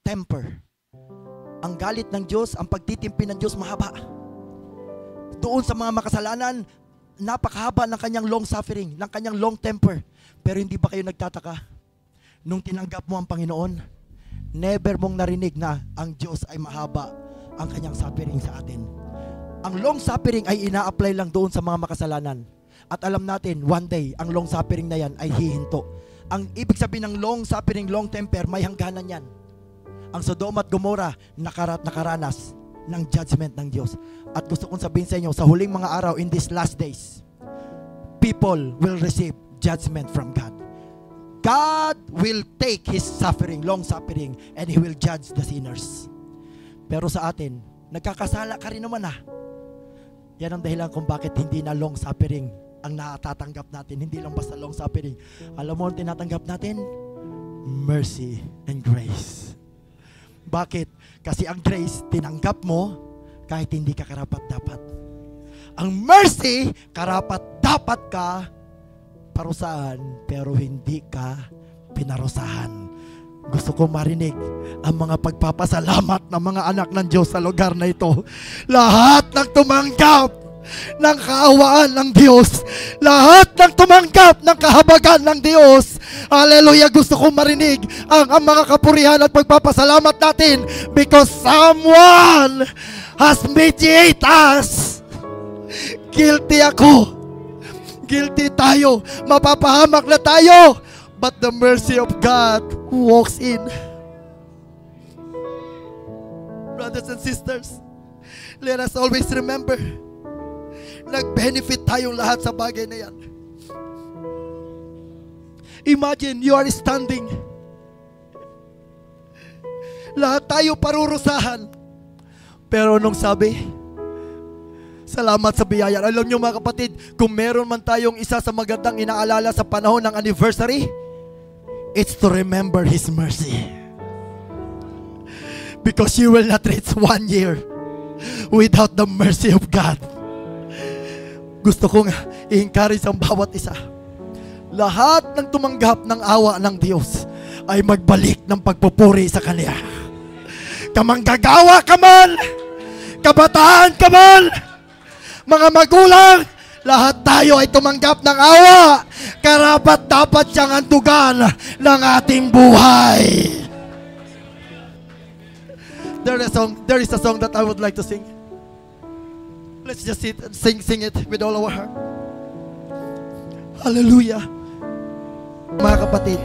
temper. Ang galit ng Diyos, ang pagtitimpi ng Diyos mahaba. Doon sa mga makasalanan, napakahaba ng kanyang long suffering, ng kanyang long temper. Pero hindi ba kayo nagtataka? Nung tinanggap mo ang Panginoon, never mong narinig na ang Diyos ay mahaba ang kanyang suffering sa atin. Ang long suffering ay ina-apply lang doon sa mga makasalanan. At alam natin, one day, ang long suffering na yan ay hihinto. Ang ibig sabihin ng long suffering, long temper, may hangganan yan. Ang Sodoma at Gomorrah, nakaranas ng judgment ng Diyos. At gusto kong sabihin sa inyo, sa huling mga araw, in these last days, people will receive judgment from God. God will take His suffering, long suffering, and He will judge the sinners. Pero sa atin, nagkakasala ka rin naman Yan ang dahilan kung bakit hindi na long suffering ang natatanggap natin. Hindi lang basta long suffering. Alam mo ang tinatanggap natin? Mercy and grace. Bakit? Kasi ang grace, tinanggap mo kahit hindi ka karapat-dapat. Ang mercy, karapat-dapat ka parusahan, pero hindi ka pinarusahan. Gusto ko marinig ang mga pagpapasalamat ng mga anak ng Diyos sa lugar na ito. Lahat ng tumanggap ng kaawaan ng Diyos, lahat ng tumanggap ng kahabagan ng Diyos, hallelujah, gusto ko marinig ang mga kapurihan at pagpapasalamat natin because someone has mediated us. Guilty ako. Guilty tayo. Mapapahamak na tayo. But the mercy of God walks in. Brothers and sisters, let us always remember, nag-benefit tayong lahat sa bagay na yan. Imagine, you are standing. Lahat tayo parurusahan. Pero nung sabi, salamat sa biyaya. Alam nyo mga kapatid, kung meron man tayong isa sa magandang inaalala sa panahon ng anniversary, it's to remember His mercy. Because you will not reach 1 year without the mercy of God. Gusto kong i-encourage ang bawat isa. Lahat ng tumanggap ng awa ng Diyos ay magbalik ng pagpupuri sa Kanya. Kamanggagawa ka man, kabataan ka man, mga magulang, lahat tayo ay tumanggap ng awa. Karapat dapat siyang handugan ng ating buhay. There is a song that I would like to sing. Let's just sit and sing it with all our heart. Hallelujah. Mga kapatid,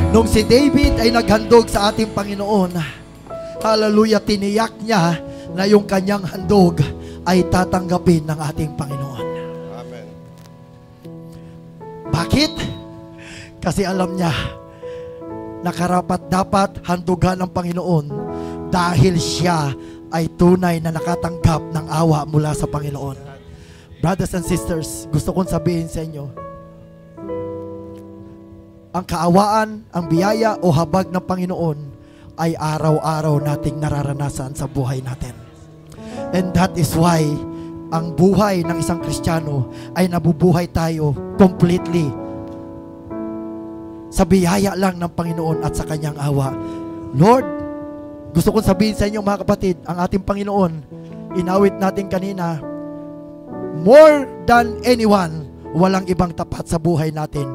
nung si David ay naghandog sa ating Panginoon, hallelujah, tiniyak niya na yung kanyang handog ay tatanggapin ng ating Panginoon. Amen. Bakit? Kasi alam niya na karapat dapat handugan ng Panginoon dahil siya ay tunay na nakatanggap ng awa mula sa Panginoon. Brothers and sisters, gusto kong sabihin sa inyo, ang kaawaan, ang biyaya o habag ng Panginoon ay araw-araw nating nararanasan sa buhay natin. And that is why ang buhay ng isang Kristiyano ay nabubuhay tayo completely sa biyaya lang ng Panginoon at sa Kanyang awa. Lord, gusto kong sabihin sa inyo mga kapatid, ang ating Panginoon, inawit natin kanina, more than anyone, walang ibang tapat sa buhay natin.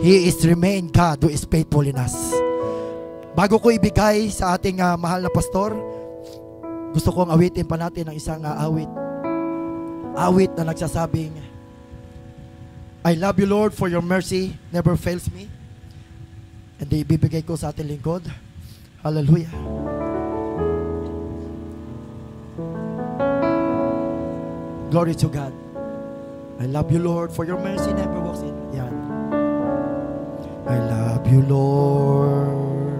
He is remain God who is faithful in us. Bago ko ibigay sa ating mahal na pastor, gusto kong awitin pa natin ang isang awit. Awit na nagsasabing, I love you Lord for your mercy never fails me. And ibibigay ko sa ating lingkod. Hallelujah. Glory to God. I love you Lord for your mercy never walks in. Yan. I love you Lord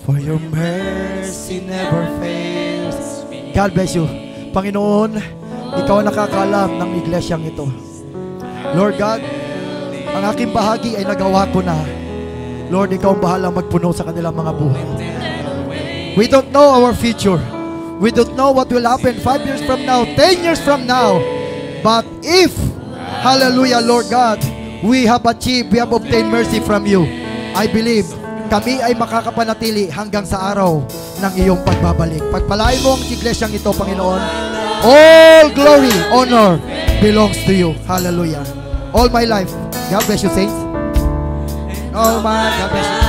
for your mercy never fails me. God bless you. Panginoon, ikaw ang nakakaalam ng iglesyang ito. Lord God, ang aking bahagi ay nagawa ko na. Lord, ikaw ang bahalang magpuno sa kanilang mga buhay. We don't know our future. We don't know what will happen 5 years from now, 10 years from now. But if, hallelujah, Lord God, we have obtained mercy from you, I believe, kami ay makakapanatili hanggang sa araw ng iyong pagbabalik. Pagpalain mo ang iglesyang ito, Panginoon. All glory, honor belongs to you. Hallelujah. All my life. God bless you, saints. All my, God bless you.